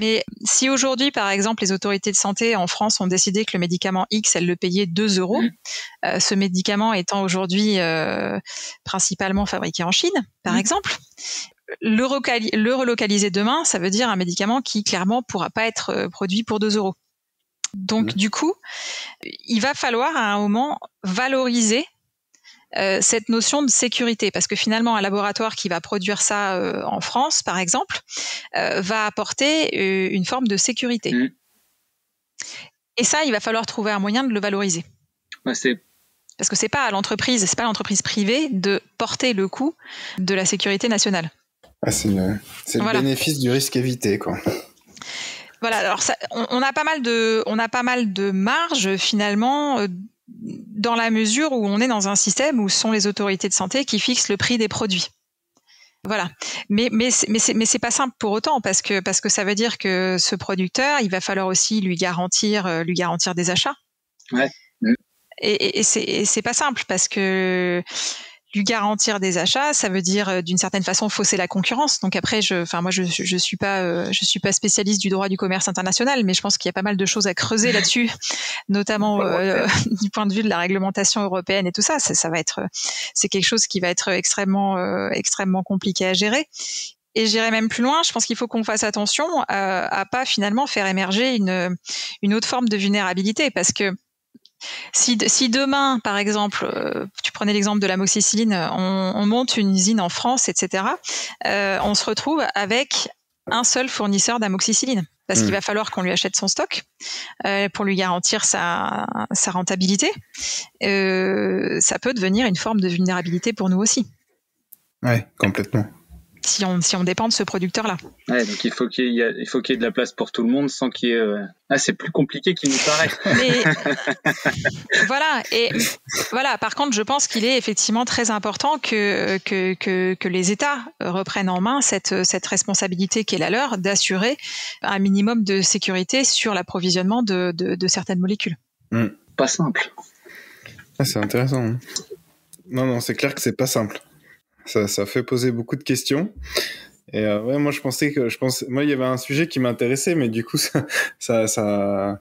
Speaker 3: mais si aujourd'hui par exemple les autorités de santé en France ont décidé que le médicament X elles le payaient 2 €, ce médicament étant aujourd'hui principalement fabriqué en Chine par exemple, le relocaliser demain ça veut dire un médicament qui clairement pourra pas être produit pour 2 €. Donc du coup, il va falloir à un moment valoriser cette notion de sécurité, parce que finalement un laboratoire qui va produire ça en France, par exemple, va apporter une forme de sécurité. Et ça, il va falloir trouver un moyen de le valoriser. Parce que c'est pas l'entreprise privée de porter le coût de la sécurité nationale.
Speaker 2: C'est le bénéfice du risque évité, quoi.
Speaker 3: Voilà. Alors on a pas mal de marge finalement dans la mesure où on est dans un système où ce sont les autorités de santé qui fixent le prix des produits. Voilà. Mais c'est pas simple pour autant parce que ça veut dire que ce producteur, il va falloir aussi lui garantir des achats.
Speaker 1: Ouais.
Speaker 3: Et c'est pas simple parce que lui garantir des achats, ça veut dire d'une certaine façon fausser la concurrence. Donc après, moi je suis pas spécialiste du droit du commerce international, mais je pense qu'il y a pas mal de choses à creuser là-dessus, notamment du point de vue de la réglementation européenne et tout ça. C'est quelque chose qui va être extrêmement compliqué à gérer. Et j'irai même plus loin. Je pense qu'il faut qu'on fasse attention à pas finalement faire émerger une autre forme de vulnérabilité, parce que si demain, par exemple, tu prenais l'exemple de l'amoxicilline, on monte une usine en France, etc., on se retrouve avec un seul fournisseur d'amoxicilline, parce qu'il va falloir qu'on lui achète son stock pour lui garantir sa rentabilité. Ça peut devenir une forme de vulnérabilité pour nous aussi.
Speaker 2: Ouais, complètement.
Speaker 3: Si on dépend de ce producteur-là.
Speaker 1: Ouais, donc il faut qu'il y ait de la place pour tout le monde sans qu'il y ait... c'est plus compliqué qu'il nous paraît.
Speaker 3: Mais voilà. Par contre, je pense qu'il est effectivement très important que les États reprennent en main cette responsabilité qui est la leur d'assurer un minimum de sécurité sur l'approvisionnement de certaines molécules.
Speaker 1: Pas simple.
Speaker 2: C'est intéressant. Non, c'est clair que c'est pas simple. Ça fait poser beaucoup de questions. Et moi moi il y avait un sujet qui m'intéressait, mais du coup ça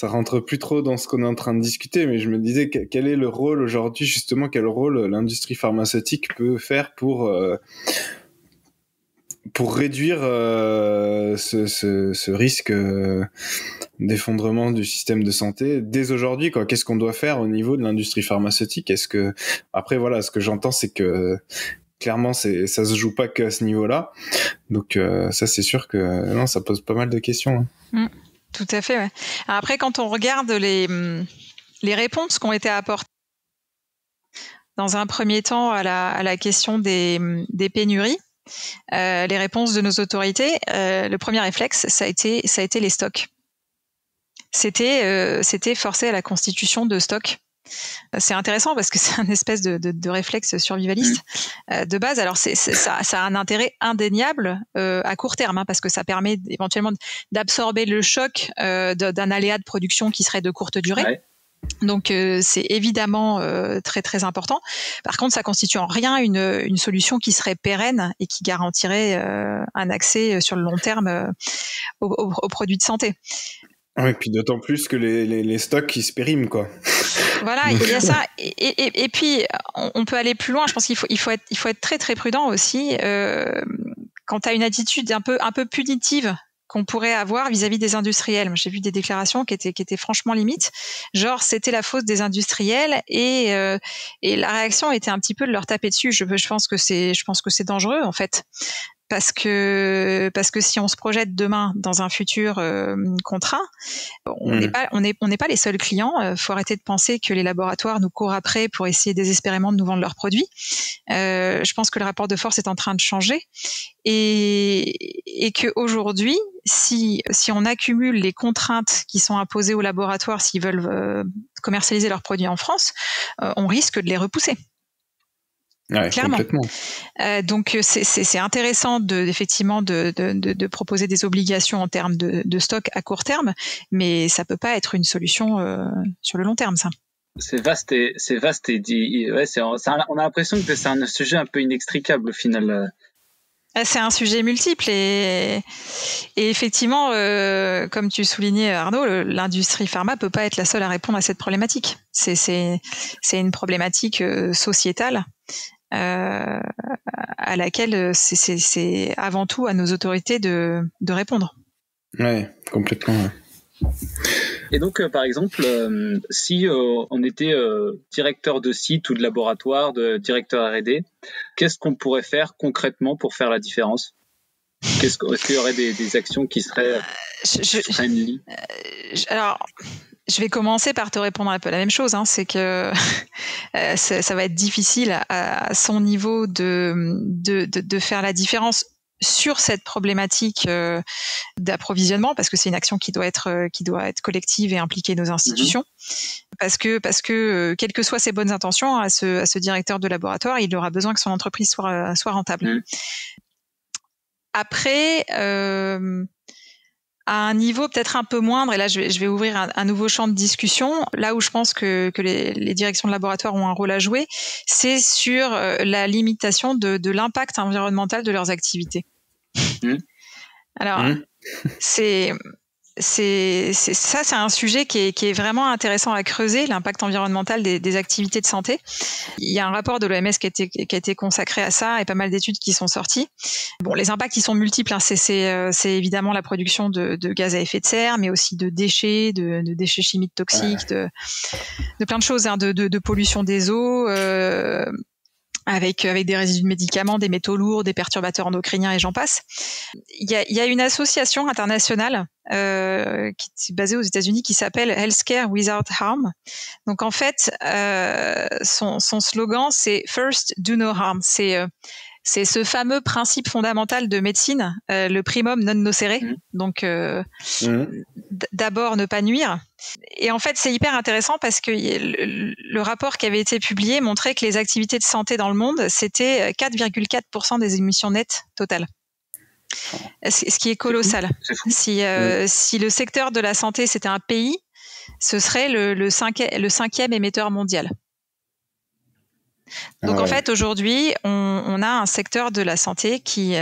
Speaker 2: rentre plus trop dans ce qu'on est en train de discuter. Mais je me disais quel est le rôle aujourd'hui, justement, quel rôle l'industrie pharmaceutique peut faire pour réduire ce risque d'effondrement du système de santé dès aujourd'hui, quoi. Qu'est-ce qu'on doit faire au niveau de l'industrie pharmaceutique? Après, voilà, ce que j'entends, c'est que clairement, ça se joue pas qu'à ce niveau-là. Donc, ça, c'est sûr que non, ça pose pas mal de questions.
Speaker 3: Tout à fait, ouais. Alors après, quand on regarde les réponses qui ont été apportées dans un premier temps à la question des pénuries, les réponses de nos autorités, le premier réflexe, ça a été les stocks. C'était forcer à la constitution de stocks. C'est intéressant parce que c'est un espèce de réflexe survivaliste de base. Alors ça a un intérêt indéniable à court terme, parce que ça permet éventuellement d'absorber le choc d'un aléa de production qui serait de courte durée. Ouais. Donc c'est évidemment très très important. Par contre, ça constitue en rien une solution qui serait pérenne et qui garantirait un accès sur le long terme aux produits de santé.
Speaker 2: Oui, puis d'autant plus que les stocks ils se périment, quoi.
Speaker 3: Voilà, il y a ça. Et puis on peut aller plus loin. Je pense qu'il faut être très très prudent aussi quant à une attitude un peu punitive qu'on pourrait avoir vis-à-vis des industriels. J'ai vu des déclarations qui étaient franchement limites. Genre, c'était la faute des industriels et la réaction était un petit peu de leur taper dessus. Je pense que c'est dangereux, en fait. Parce que si on se projette demain dans un futur contraint, on n'est pas les seuls clients. Faut arrêter de penser que les laboratoires nous courent après pour essayer désespérément de nous vendre leurs produits. Je pense que le rapport de force est en train de changer et que aujourd'hui, si on accumule les contraintes qui sont imposées aux laboratoires s'ils veulent commercialiser leurs produits en France, on risque de les repousser.
Speaker 2: Ouais,
Speaker 3: clairement.
Speaker 2: Complètement.
Speaker 3: Donc c'est intéressant effectivement de proposer des obligations en termes de stock à court terme, mais ça peut pas être une solution sur le long terme, ça.
Speaker 1: C'est vaste et dit. Ouais, on a l'impression que c'est un sujet un peu inextricable au final.
Speaker 3: C'est un sujet multiple et effectivement, comme tu soulignais Arnaud, l'industrie pharma peut pas être la seule à répondre à cette problématique. C'est une problématique sociétale. À laquelle c'est avant tout à nos autorités de répondre.
Speaker 2: Ouais, complètement. Ouais.
Speaker 1: Et donc, par exemple, si on était directeur de site ou de laboratoire, directeur R&D, qu'est-ce qu'on pourrait faire concrètement pour faire la différence ? Est-ce qu'il y aurait des actions qui seraient friendly ?
Speaker 3: Alors, je vais commencer par te répondre un peu la même chose. C'est que ça va être difficile à son niveau de faire la différence sur cette problématique d'approvisionnement, parce que c'est une action qui doit être collective et impliquer nos institutions. Parce que quelles que soient ses bonnes intentions à ce directeur de laboratoire, il aura besoin que son entreprise soit rentable. Après, à un niveau peut-être un peu moindre, et là je vais ouvrir un nouveau champ de discussion, là où je pense que les directions de laboratoire ont un rôle à jouer, c'est sur la limitation de l'impact environnemental de leurs activités. Alors, c'est un sujet qui est vraiment intéressant à creuser, l'impact environnemental des activités de santé. Il y a un rapport de l'OMS qui a été consacré à ça et pas mal d'études qui sont sorties. Bon, les impacts, ils sont multiples. C'est évidemment la production de gaz à effet de serre, mais aussi de déchets, de déchets chimiques toxiques, de plein de choses, de pollution des eaux, avec des résidus de médicaments, des métaux lourds, des perturbateurs endocriniens et j'en passe. Il y a une association internationale qui est basée aux États-Unis qui s'appelle Healthcare Without Harm. Donc en fait, son slogan c'est First Do No Harm. C'est ce fameux principe fondamental de médecine, le primum non nocere. Donc d'abord ne pas nuire. Et en fait, c'est hyper intéressant parce que le rapport qui avait été publié montrait que les activités de santé dans le monde, c'était 4,4% des émissions nettes totales. Ce qui est colossal.
Speaker 1: C'est fou.
Speaker 3: Si le secteur de la santé, c'était un pays, ce serait le cinquième émetteur mondial. Donc en fait, aujourd'hui, on a un secteur de la santé qui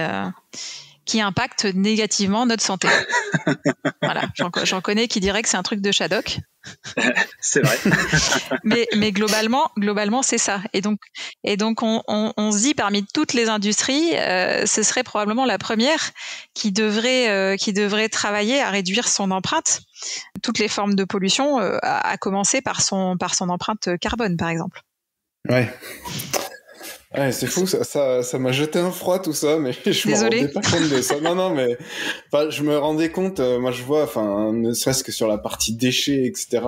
Speaker 3: impacte négativement notre santé. Voilà, j'en connais qui diraient que c'est un truc de Shadok.
Speaker 1: C'est vrai.
Speaker 3: mais globalement, c'est ça. Et donc on se dit parmi toutes les industries, ce serait probablement la première qui devrait travailler à réduire son empreinte, toutes les formes de pollution, à commencer par son empreinte carbone, par exemple.
Speaker 2: Ouais, c'est fou, ça m'a jeté un froid tout ça, mais je me rendais pas compte de ça. Non, mais je me rendais compte, moi je vois, ne serait-ce que sur la partie déchets, etc.,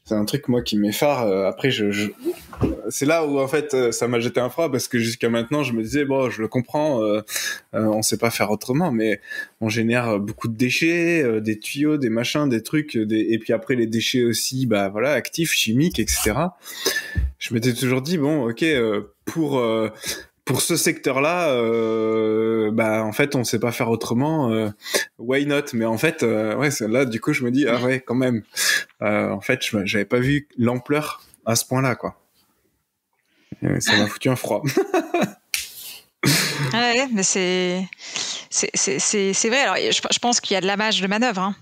Speaker 2: c'est un truc moi qui m'effare. Après, c'est là où en fait ça m'a jeté un froid parce que jusqu'à maintenant je me disais bon, je le comprends, on sait pas faire autrement, mais on génère beaucoup de déchets, des tuyaux, des machins, des trucs, et puis après les déchets aussi, actifs, chimiques, etc. Je m'étais toujours dit bon, ok, pour ce secteur-là, en fait, on sait pas faire autrement. Why not ? Mais en fait, là, du coup, je me dis ah ouais, quand même. En fait, j'avais pas vu l'ampleur à ce point-là, quoi. Ça m'a foutu un froid.
Speaker 3: Ouais, mais c'est vrai. Alors, je pense qu'il y a de la marge de manœuvre.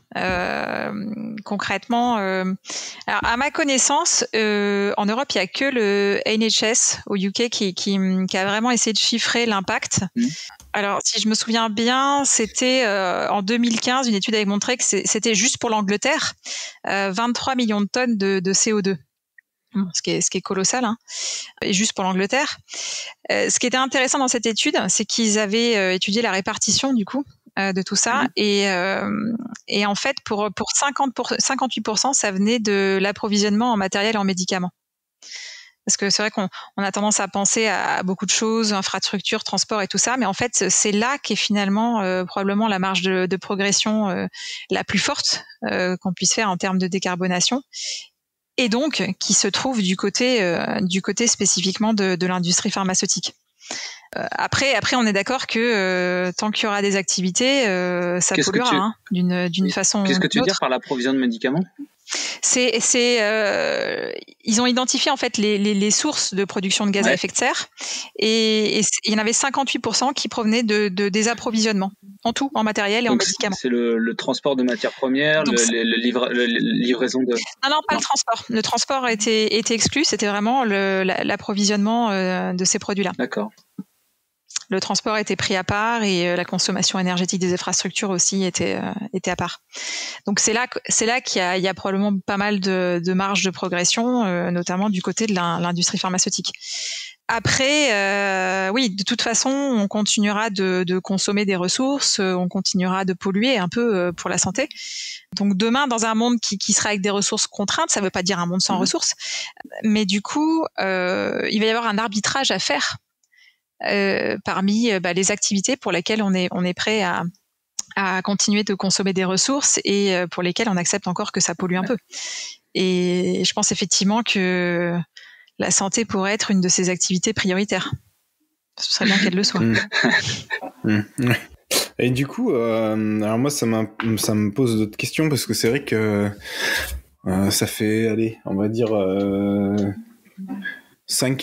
Speaker 3: Concrètement, alors à ma connaissance, en Europe, il y a que le NHS au UK qui a vraiment essayé de chiffrer l'impact. Alors, si je me souviens bien, c'était en 2015, une étude avait montré que c'était juste pour l'Angleterre, 23 millions de tonnes de CO2. Ce qui est colossal, et juste pour l'Angleterre. Ce qui était intéressant dans cette étude, c'est qu'ils avaient étudié la répartition du coup de tout ça, et en fait pour 58%, ça venait de l'approvisionnement en matériel et en médicaments. Parce que c'est vrai qu'on a tendance à penser à beaucoup de choses, infrastructures, transport et tout ça, mais en fait c'est là qu'est finalement probablement la marge de progression la plus forte qu'on puisse faire en termes de décarbonation. Et donc qui se trouve du côté spécifiquement de l'industrie pharmaceutique. Après, on est d'accord que tant qu'il y aura des activités, ça polluera d'une façon.
Speaker 1: Qu'est-ce que tu veux dire par l'approvisionnement de médicaments ?
Speaker 3: Ils ont identifié en fait les sources de production de gaz à effet de serre, et il y en avait 58% qui provenaient des approvisionnements, en tout, en matériel et en médicaments.
Speaker 1: C'est le transport de matières premières, livraison de...
Speaker 3: Non, pas le transport. Le transport était exclu, c'était vraiment l'approvisionnement de ces produits-là.
Speaker 1: D'accord.
Speaker 3: Le transport était pris à part et la consommation énergétique des infrastructures aussi était à part. Donc c'est là qu'il y a probablement pas mal de marge de progression, notamment du côté de l'industrie pharmaceutique. Après, oui, de toute façon, on continuera de consommer des ressources, on continuera de polluer un peu pour la santé. Donc demain, dans un monde qui sera avec des ressources contraintes, ça ne veut pas dire un monde sans ressources, mais du coup, il va y avoir un arbitrage à faire parmi les activités pour lesquelles on est prêt à continuer de consommer des ressources et pour lesquelles on accepte encore que ça pollue un peu. Et je pense effectivement que la santé pourrait être une de ces activités prioritaires. Ce serait bien qu'elle le soit.
Speaker 2: Et du coup, alors moi, ça me pose d'autres questions parce que c'est vrai que ça fait, allez, on va dire...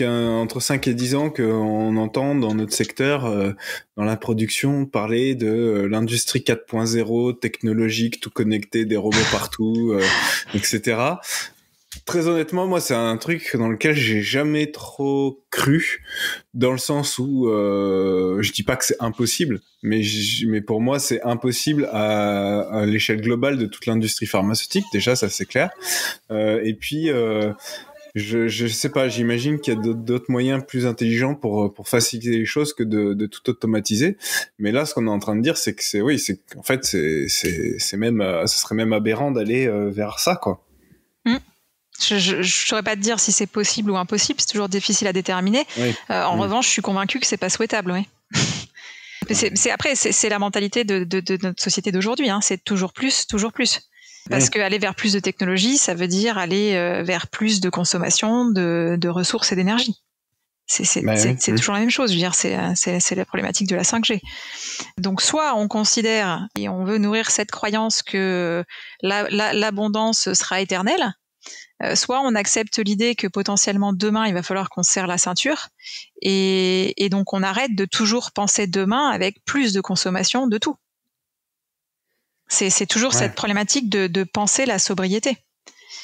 Speaker 2: entre 5 et 10 ans qu'on entend dans notre secteur, dans la production, parler de l'industrie 4.0, technologique, tout connecté, des robots partout, etc. Très honnêtement, moi, c'est un truc dans lequel j'ai jamais trop cru, dans le sens où je dis pas que c'est impossible, mais pour moi, c'est impossible à l'échelle globale de toute l'industrie pharmaceutique. Déjà, ça c'est clair. Et puis je sais pas, j'imagine qu'il y a d'autres moyens plus intelligents pour faciliter les choses que de tout automatiser. Mais là, ce qu'on est en train de dire, c'est que c'est même, ce serait même aberrant d'aller vers ça, quoi.
Speaker 3: Je saurais pas te dire si c'est possible ou impossible, c'est toujours difficile à déterminer. Oui. En revanche, je suis convaincue que c'est pas souhaitable, oui. C'est la mentalité de notre société d'aujourd'hui, hein. C'est toujours plus, toujours plus. Parce que aller vers plus de technologie, ça veut dire aller vers plus de consommation de ressources et d'énergie. C'est toujours la même chose. Je veux dire, c'est la problématique de la 5G. Donc, soit on considère et on veut nourrir cette croyance que l'abondance sera éternelle, soit on accepte l'idée que potentiellement demain il va falloir qu'on se serre la ceinture et donc on arrête de toujours penser demain avec plus de consommation de tout. C'est toujours cette problématique de penser la sobriété.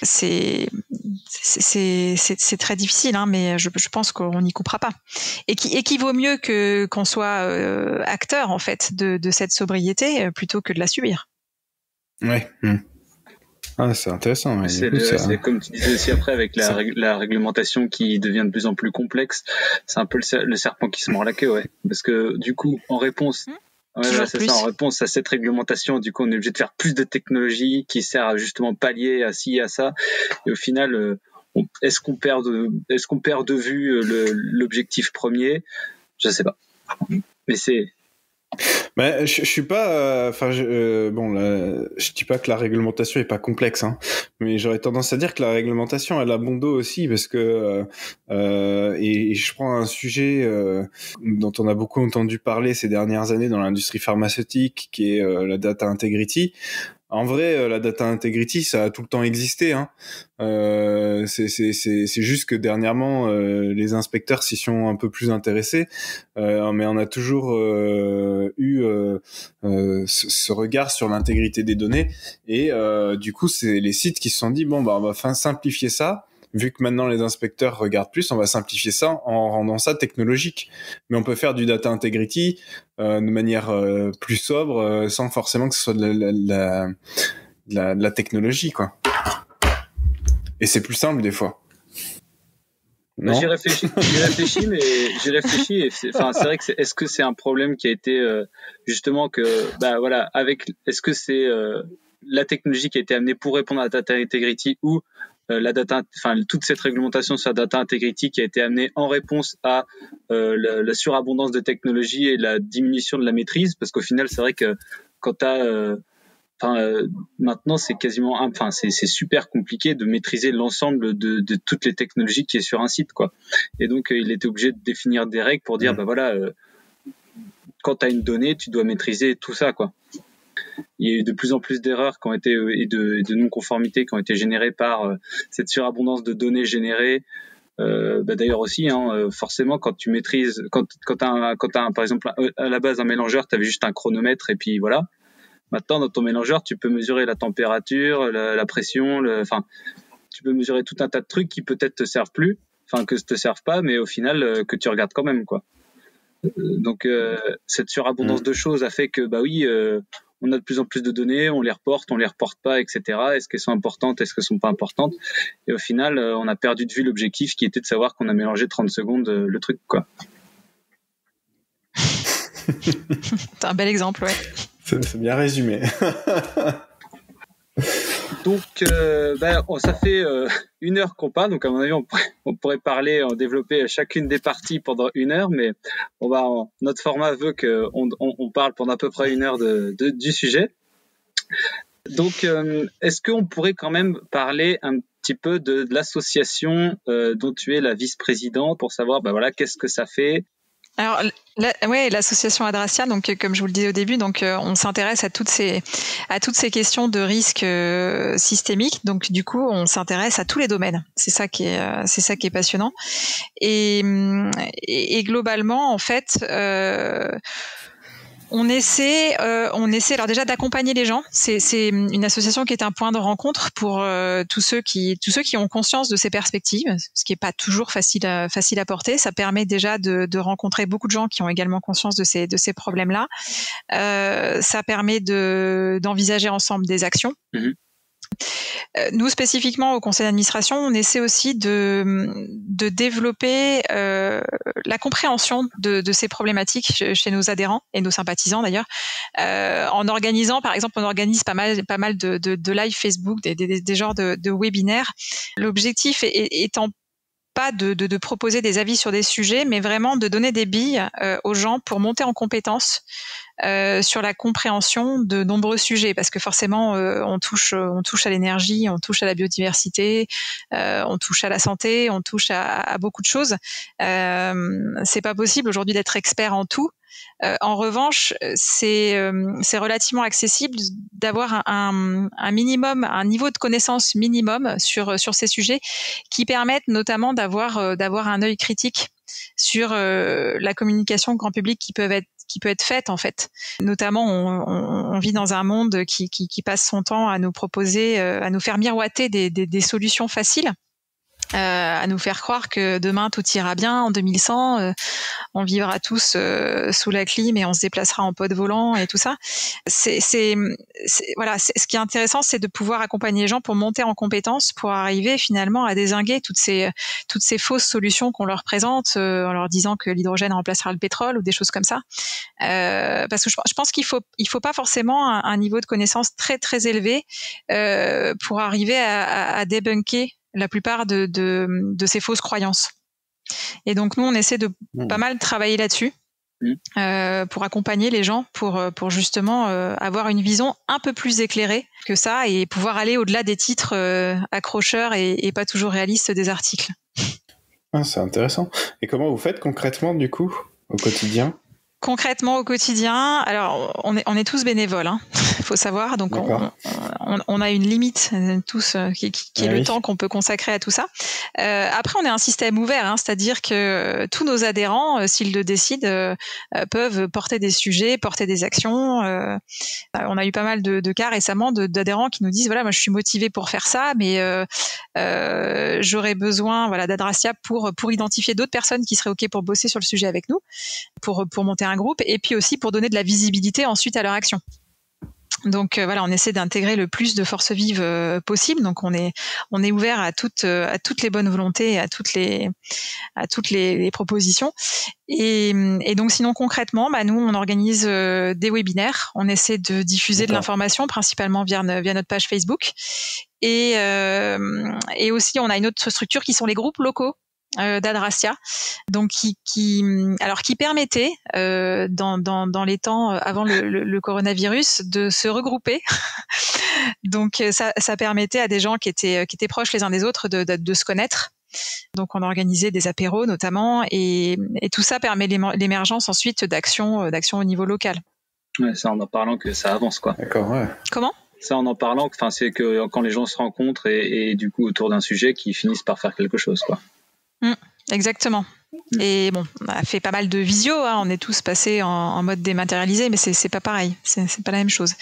Speaker 3: C'est très difficile, hein, mais je pense qu'on n'y coupera pas. Et qui vaut mieux qu'on soit acteur en fait de cette sobriété plutôt que de la subir.
Speaker 2: Ouais. Ah, c'est intéressant. Ouais.
Speaker 1: C'est comme tu disais aussi après avec la réglementation qui devient de plus en plus complexe. C'est un peu le serpent qui se mord la queue, ouais. Parce que du coup, en réponse. En réponse à cette réglementation, du coup, on est obligé de faire plus de technologie qui sert à justement pallier à ci et à ça. Et au final, est-ce qu'on perd de vue l'objectif premier ? Je sais pas. Mais c'est.
Speaker 2: Mais je suis pas, je dis pas que la réglementation est pas complexe, hein, mais j'aurais tendance à dire que la réglementation elle a bon dos aussi parce que et je prends un sujet dont on a beaucoup entendu parler ces dernières années dans l'industrie pharmaceutique, qui est la data integrity. En vrai, la data integrity, ça a tout le temps existé, hein. C'est juste que dernièrement, les inspecteurs s'y sont un peu plus intéressés, mais on a toujours eu ce regard sur l'intégrité des données, et du coup, c'est les sites qui se sont dit bon, bah, on va simplifier ça. Vu que maintenant les inspecteurs regardent plus, on va simplifier ça en rendant ça technologique. Mais on peut faire du data integrity de manière plus sobre, sans forcément que ce soit de la technologie, quoi. Et c'est plus simple des fois.
Speaker 1: Non, j'y réfléchis, et c'est vrai que est-ce que c'est un problème qui a été justement que est-ce que c'est la technologie qui a été amenée pour répondre à la data integrity ou toute cette réglementation sur la data integrity qui a été amenée en réponse à la surabondance de technologie et la diminution de la maîtrise, parce qu'au final c'est vrai que quand t'as maintenant c'est quasiment c'est super compliqué de maîtriser l'ensemble de toutes les technologies qui est sur un site, quoi. Et donc il était obligé de définir des règles pour dire quand t'as une donnée tu dois maîtriser tout ça, quoi. Il y a eu de plus en plus d'erreurs qui ont été et de non-conformités qui ont été générées par cette surabondance de données générées. D'ailleurs aussi, forcément, quand tu maîtrises, quand t'as par exemple à la base un mélangeur, t'avais juste un chronomètre et puis voilà. Maintenant, dans ton mélangeur, tu peux mesurer la température, la pression, tu peux mesurer tout un tas de trucs qui peut-être te servent plus, que te servent pas, mais au final que tu regardes quand même, quoi. Donc cette surabondance de choses a fait que on a de plus en plus de données, on les reporte pas, etc. Est-ce qu'elles sont importantes, est-ce qu'elles sont pas importantes? Et au final, on a perdu de vue l'objectif qui était de savoir qu'on a mélangé 30 secondes le truc, quoi.
Speaker 3: C'est un bel exemple, ouais.
Speaker 2: C'est bien résumé.
Speaker 1: Donc, ça fait 1 heure qu'on parle. Donc, à mon avis, on pourrait parler, développer chacune des parties pendant 1 heure, mais notre format veut qu'on parle pendant à peu près 1 heure du sujet. Donc, est-ce qu'on pourrait quand même parler un petit peu de l'association dont tu es la vice-présidente pour savoir, qu'est-ce que ça fait?
Speaker 3: Alors, l'association Adrastia, donc comme je vous le disais au début, donc on s'intéresse à toutes ces questions de risques systémiques. Donc du coup, on s'intéresse à tous les domaines. C'est ça qui est passionnant. Et globalement, en fait, on essaie alors déjà d'accompagner les gens. C'est une association qui est un point de rencontre pour tous ceux qui ont conscience de ces perspectives, ce qui est pas toujours facile à porter. Ça permet déjà de rencontrer beaucoup de gens qui ont également conscience de ces problèmes-là. Ça permet d'envisager ensemble des actions. Mm-hmm. Nous, spécifiquement au conseil d'administration, on essaie aussi de développer la compréhension de ces problématiques chez nos adhérents et nos sympathisants d'ailleurs, en organisant, par exemple, on organise pas mal de live Facebook, des genres de webinaires. L'objectif étant pas de proposer des avis sur des sujets, mais vraiment de donner des billes aux gens pour monter en compétences sur la compréhension de nombreux sujets, parce que forcément on touche à l'énergie, on touche à la biodiversité, on touche à la santé, on touche à beaucoup de choses. C'est pas possible aujourd'hui d'être expert en tout. En revanche, c'est relativement accessible d'avoir un minimum, un niveau de connaissance minimum sur ces sujets, qui permettent notamment d'avoir un œil critique sur la communication grand public qui peut être faite en fait. Notamment, on vit dans un monde qui passe son temps à nous proposer, à nous faire miroiter des solutions faciles. À nous faire croire que demain tout ira bien en 2100, on vivra tous sous la clim et on se déplacera en pod volant et tout ça. Voilà, ce qui est intéressant, c'est de pouvoir accompagner les gens pour monter en compétences, pour arriver finalement à dézinguer toutes ces fausses solutions qu'on leur présente en leur disant que l'hydrogène remplacera le pétrole ou des choses comme ça. Parce que je pense qu'il faut pas forcément un niveau de connaissance très très élevé pour arriver à débunker la plupart de ces fausses croyances. Et donc nous, on essaie de pas mal travailler là-dessus pour accompagner les gens, pour justement avoir une vision un peu plus éclairée que ça et pouvoir aller au-delà des titres accrocheurs et pas toujours réalistes des articles.
Speaker 2: Ah, c'est intéressant. Et comment vous faites concrètement du coup au quotidien ?
Speaker 3: Concrètement au quotidien, alors on est tous bénévoles, hein, faut savoir. Donc on a une limite tous qui est le temps qu'on peut consacrer à tout ça. Après, on est un système ouvert, hein, c'est-à-dire que tous nos adhérents, s'ils le décident, peuvent porter des sujets, porter des actions. On a eu pas mal de cas récemment d'adhérents qui nous disent voilà, moi je suis motivé pour faire ça, mais j'aurais besoin d'Adrastia pour identifier d'autres personnes qui seraient ok pour bosser sur le sujet avec nous, pour monter un groupe, et puis aussi pour donner de la visibilité ensuite à leur action. Donc on essaie d'intégrer le plus de forces vives possible. Donc on est ouvert à toutes les bonnes volontés, à toutes les propositions. Et donc sinon concrètement, nous on organise des webinaires. On essaie de diffuser de l'information principalement via notre page Facebook. Et aussi on a une autre structure qui sont les groupes locaux d'Adrastia, donc qui permettait dans les temps avant le coronavirus de se regrouper. Donc ça permettait à des gens qui étaient proches les uns des autres de se connaître. Donc on a organisé des apéros notamment, et tout ça permet l'émergence ensuite d'actions au niveau local.
Speaker 1: Ouais, ça en parlant que ça avance quoi.
Speaker 2: D'accord, ouais.
Speaker 3: Comment ?
Speaker 1: Ça en parlant, c'est que quand les gens se rencontrent et du coup autour d'un sujet, qu'ils finissent par faire quelque chose quoi.
Speaker 3: Exactement. Et bon, on a fait pas mal de visio, hein, on est tous passés en mode dématérialisé, mais c'est pas pareil, c'est pas la même chose.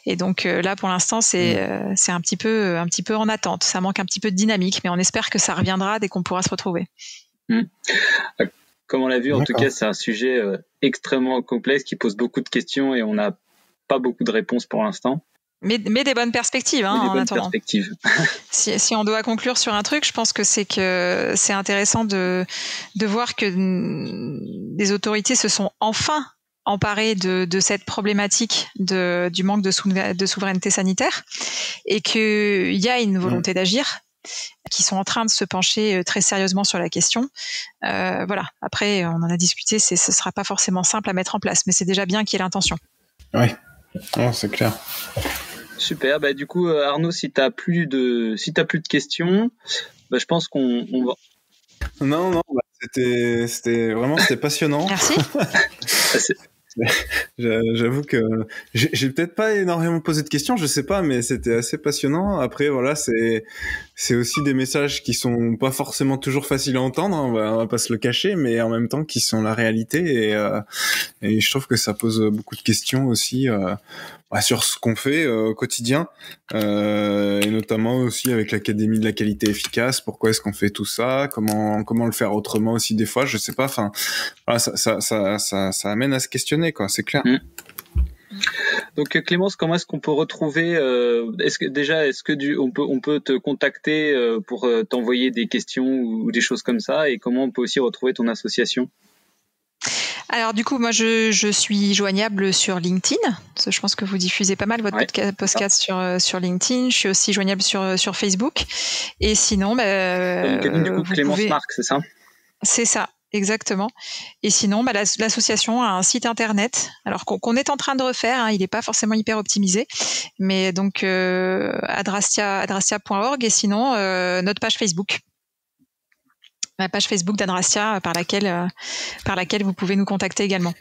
Speaker 3: Et donc là, pour l'instant, c'est un petit peu en attente. Ça manque un petit peu de dynamique, mais on espère que ça reviendra dès qu'on pourra se retrouver.
Speaker 1: Comme on l'a vu, en tout cas, c'est un sujet extrêmement complexe qui pose beaucoup de questions et on n'a pas beaucoup de réponses pour l'instant.
Speaker 3: Mais des bonnes perspectives, hein, en attendant.
Speaker 1: Perspectives.
Speaker 3: Si on doit conclure sur un truc, je pense que c'est intéressant de voir que des autorités se sont enfin emparées de cette problématique du manque de souveraineté sanitaire et qu'il y a une volonté d'agir, qui sont en train de se pencher très sérieusement sur la question. Voilà. Après, on en a discuté, ce sera pas forcément simple à mettre en place, mais c'est déjà bien qu'il y ait l'intention.
Speaker 2: Oui, c'est clair.
Speaker 1: Super. Du coup, Arnaud, si t'as plus de questions, je pense qu'on va.
Speaker 2: Non, c'était passionnant.
Speaker 3: Merci.
Speaker 2: J'avoue que j'ai peut-être pas énormément posé de questions, je sais pas, mais c'était assez passionnant. Après, voilà, c'est aussi des messages qui sont pas forcément toujours faciles à entendre, hein, on va pas se le cacher, mais en même temps qui sont la réalité et je trouve que ça pose beaucoup de questions aussi sur ce qu'on fait au quotidien et notamment aussi avec l'Académie de la qualité efficace. Pourquoi est-ce qu'on fait tout ça? Comment le faire autrement aussi des fois? Je sais pas. Enfin, voilà, ça amène à se questionner, quoi. C'est clair.
Speaker 1: Donc Clémence, comment est-ce qu'on peut retrouver on peut te contacter pour t'envoyer des questions ou des choses comme ça, et comment on peut aussi retrouver ton association?
Speaker 3: Alors du coup, moi je suis joignable sur LinkedIn. Je pense que vous diffusez pas mal votre podcast sur LinkedIn. Je suis aussi joignable sur Facebook. Et sinon,
Speaker 1: LinkedIn, du coup, Clémence Marc, c'est ça?
Speaker 3: C'est ça, exactement. Et sinon, l'association a un site internet, alors qu'on est en train de refaire. Hein, il n'est pas forcément hyper optimisé, mais donc adrastia.org, et sinon notre page Facebook. La page Facebook d'Adrastia par laquelle vous pouvez nous contacter également.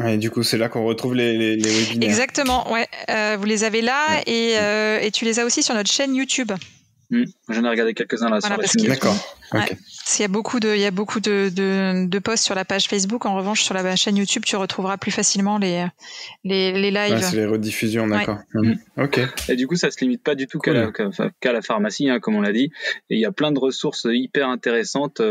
Speaker 2: Et du coup, c'est là qu'on retrouve les webinaires.
Speaker 3: Exactement, ouais. Vous les avez là, et tu les as aussi sur notre chaîne YouTube.
Speaker 1: J'en ai regardé quelques-uns là sur la chaîne.
Speaker 2: D'accord.
Speaker 3: Ouais. Okay. Il y a beaucoup de posts sur la page Facebook. En revanche, sur la chaîne YouTube, tu retrouveras plus facilement les lives.
Speaker 2: Ouais, c'est les rediffusions, d'accord. Ouais. Ok.
Speaker 1: Et du coup, ça se limite pas du tout qu'à la pharmacie, hein, comme on l'a dit. Et il y a plein de ressources hyper intéressantes.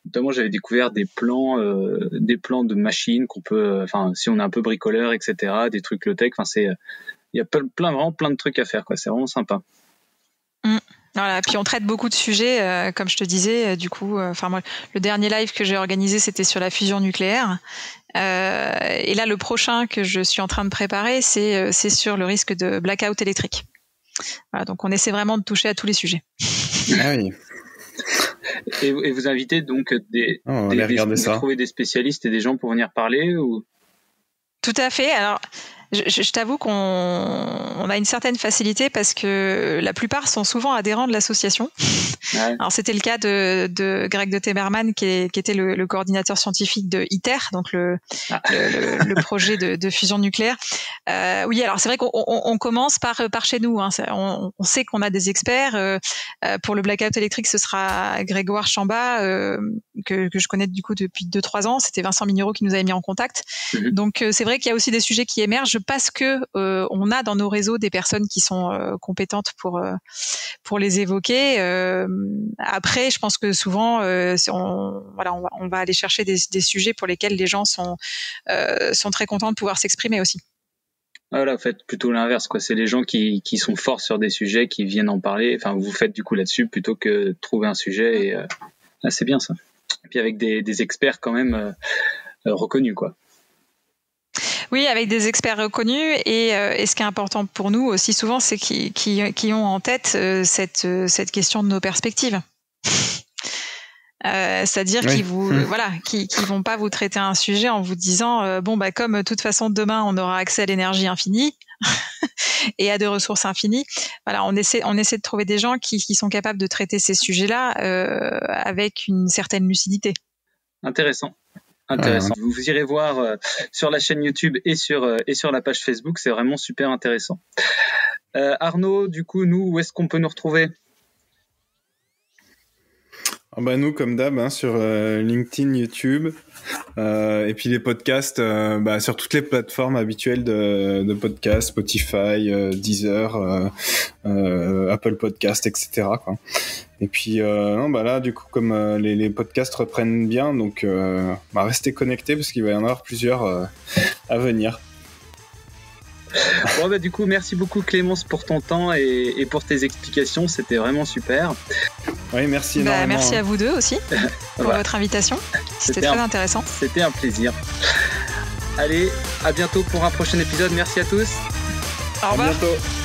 Speaker 1: Notamment, j'avais découvert des plans de machines qu'on peut, si on est un peu bricoleur, etc., des trucs low-tech. Il y a vraiment plein de trucs à faire, quoi. C'est vraiment sympa.
Speaker 3: Voilà, puis on traite beaucoup de sujets, comme je te disais. Du coup, moi, le dernier live que j'ai organisé, c'était sur la fusion nucléaire. Et là, le prochain que je suis en train de préparer, c'est sur le risque de blackout électrique. Voilà, donc on essaie vraiment de toucher à tous les sujets.
Speaker 2: Ah oui.
Speaker 1: Et vous invitez donc trouver des spécialistes et des gens pour venir parler ou...
Speaker 3: Tout à fait. Alors, je t'avoue qu'on a une certaine facilité parce que la plupart sont souvent adhérents de l'association. Ouais. Alors, c'était le cas de Greg de Teberman qui était le coordinateur scientifique de ITER, donc le projet de fusion nucléaire. Oui, alors c'est vrai qu'on commence par chez nous. Hein. On sait qu'on a des experts. Pour le blackout électrique, ce sera Grégoire Chamba, que je connais du coup depuis 2-3 ans. C'était Vincent Mignereau qui nous avait mis en contact. Donc, c'est vrai qu'il y a aussi des sujets qui émergent parce que on a dans nos réseaux des personnes qui sont compétentes pour les évoquer. Après, je pense que souvent, on va aller chercher des sujets pour lesquels les gens sont très contents de pouvoir s'exprimer aussi.
Speaker 1: Voilà, faites plutôt l'inverse, quoi. C'est les gens qui sont forts sur des sujets qui viennent en parler. Enfin, vous faites du coup là-dessus plutôt que de trouver un sujet. Et c'est bien ça. Et puis avec des experts quand même reconnus, quoi.
Speaker 3: Oui, avec des experts reconnus, et ce qui est important pour nous aussi souvent, c'est qu'ils ont en tête cette question de nos perspectives. C'est-à-dire qu'ils vont pas vous traiter un sujet en vous disant comme de toute façon demain on aura accès à l'énergie infinie et à des ressources infinies. Voilà, on essaie de trouver des gens qui sont capables de traiter ces sujets-là avec une certaine lucidité.
Speaker 1: Intéressant. Vous irez voir sur la chaîne YouTube et sur la page Facebook, c'est vraiment super intéressant. Arnaud, du coup, où est-ce qu'on peut nous retrouver ?
Speaker 2: Nous, comme d'hab, sur LinkedIn, YouTube, et puis les podcasts sur toutes les plateformes habituelles de podcasts, Spotify, Deezer, Apple Podcast, etc. quoi. Et puis là, du coup, comme les podcasts reprennent bien, donc restez connectés parce qu'il va y en avoir plusieurs à venir.
Speaker 1: Bon, du coup, merci beaucoup Clémence pour ton temps et pour tes explications, c'était vraiment super.
Speaker 2: Oui, merci énormément.
Speaker 3: Merci à vous deux aussi pour votre invitation, c'était très intéressant.
Speaker 1: C'était un plaisir. Allez, à bientôt pour un prochain épisode, merci à tous.
Speaker 3: Au revoir.
Speaker 2: À bientôt.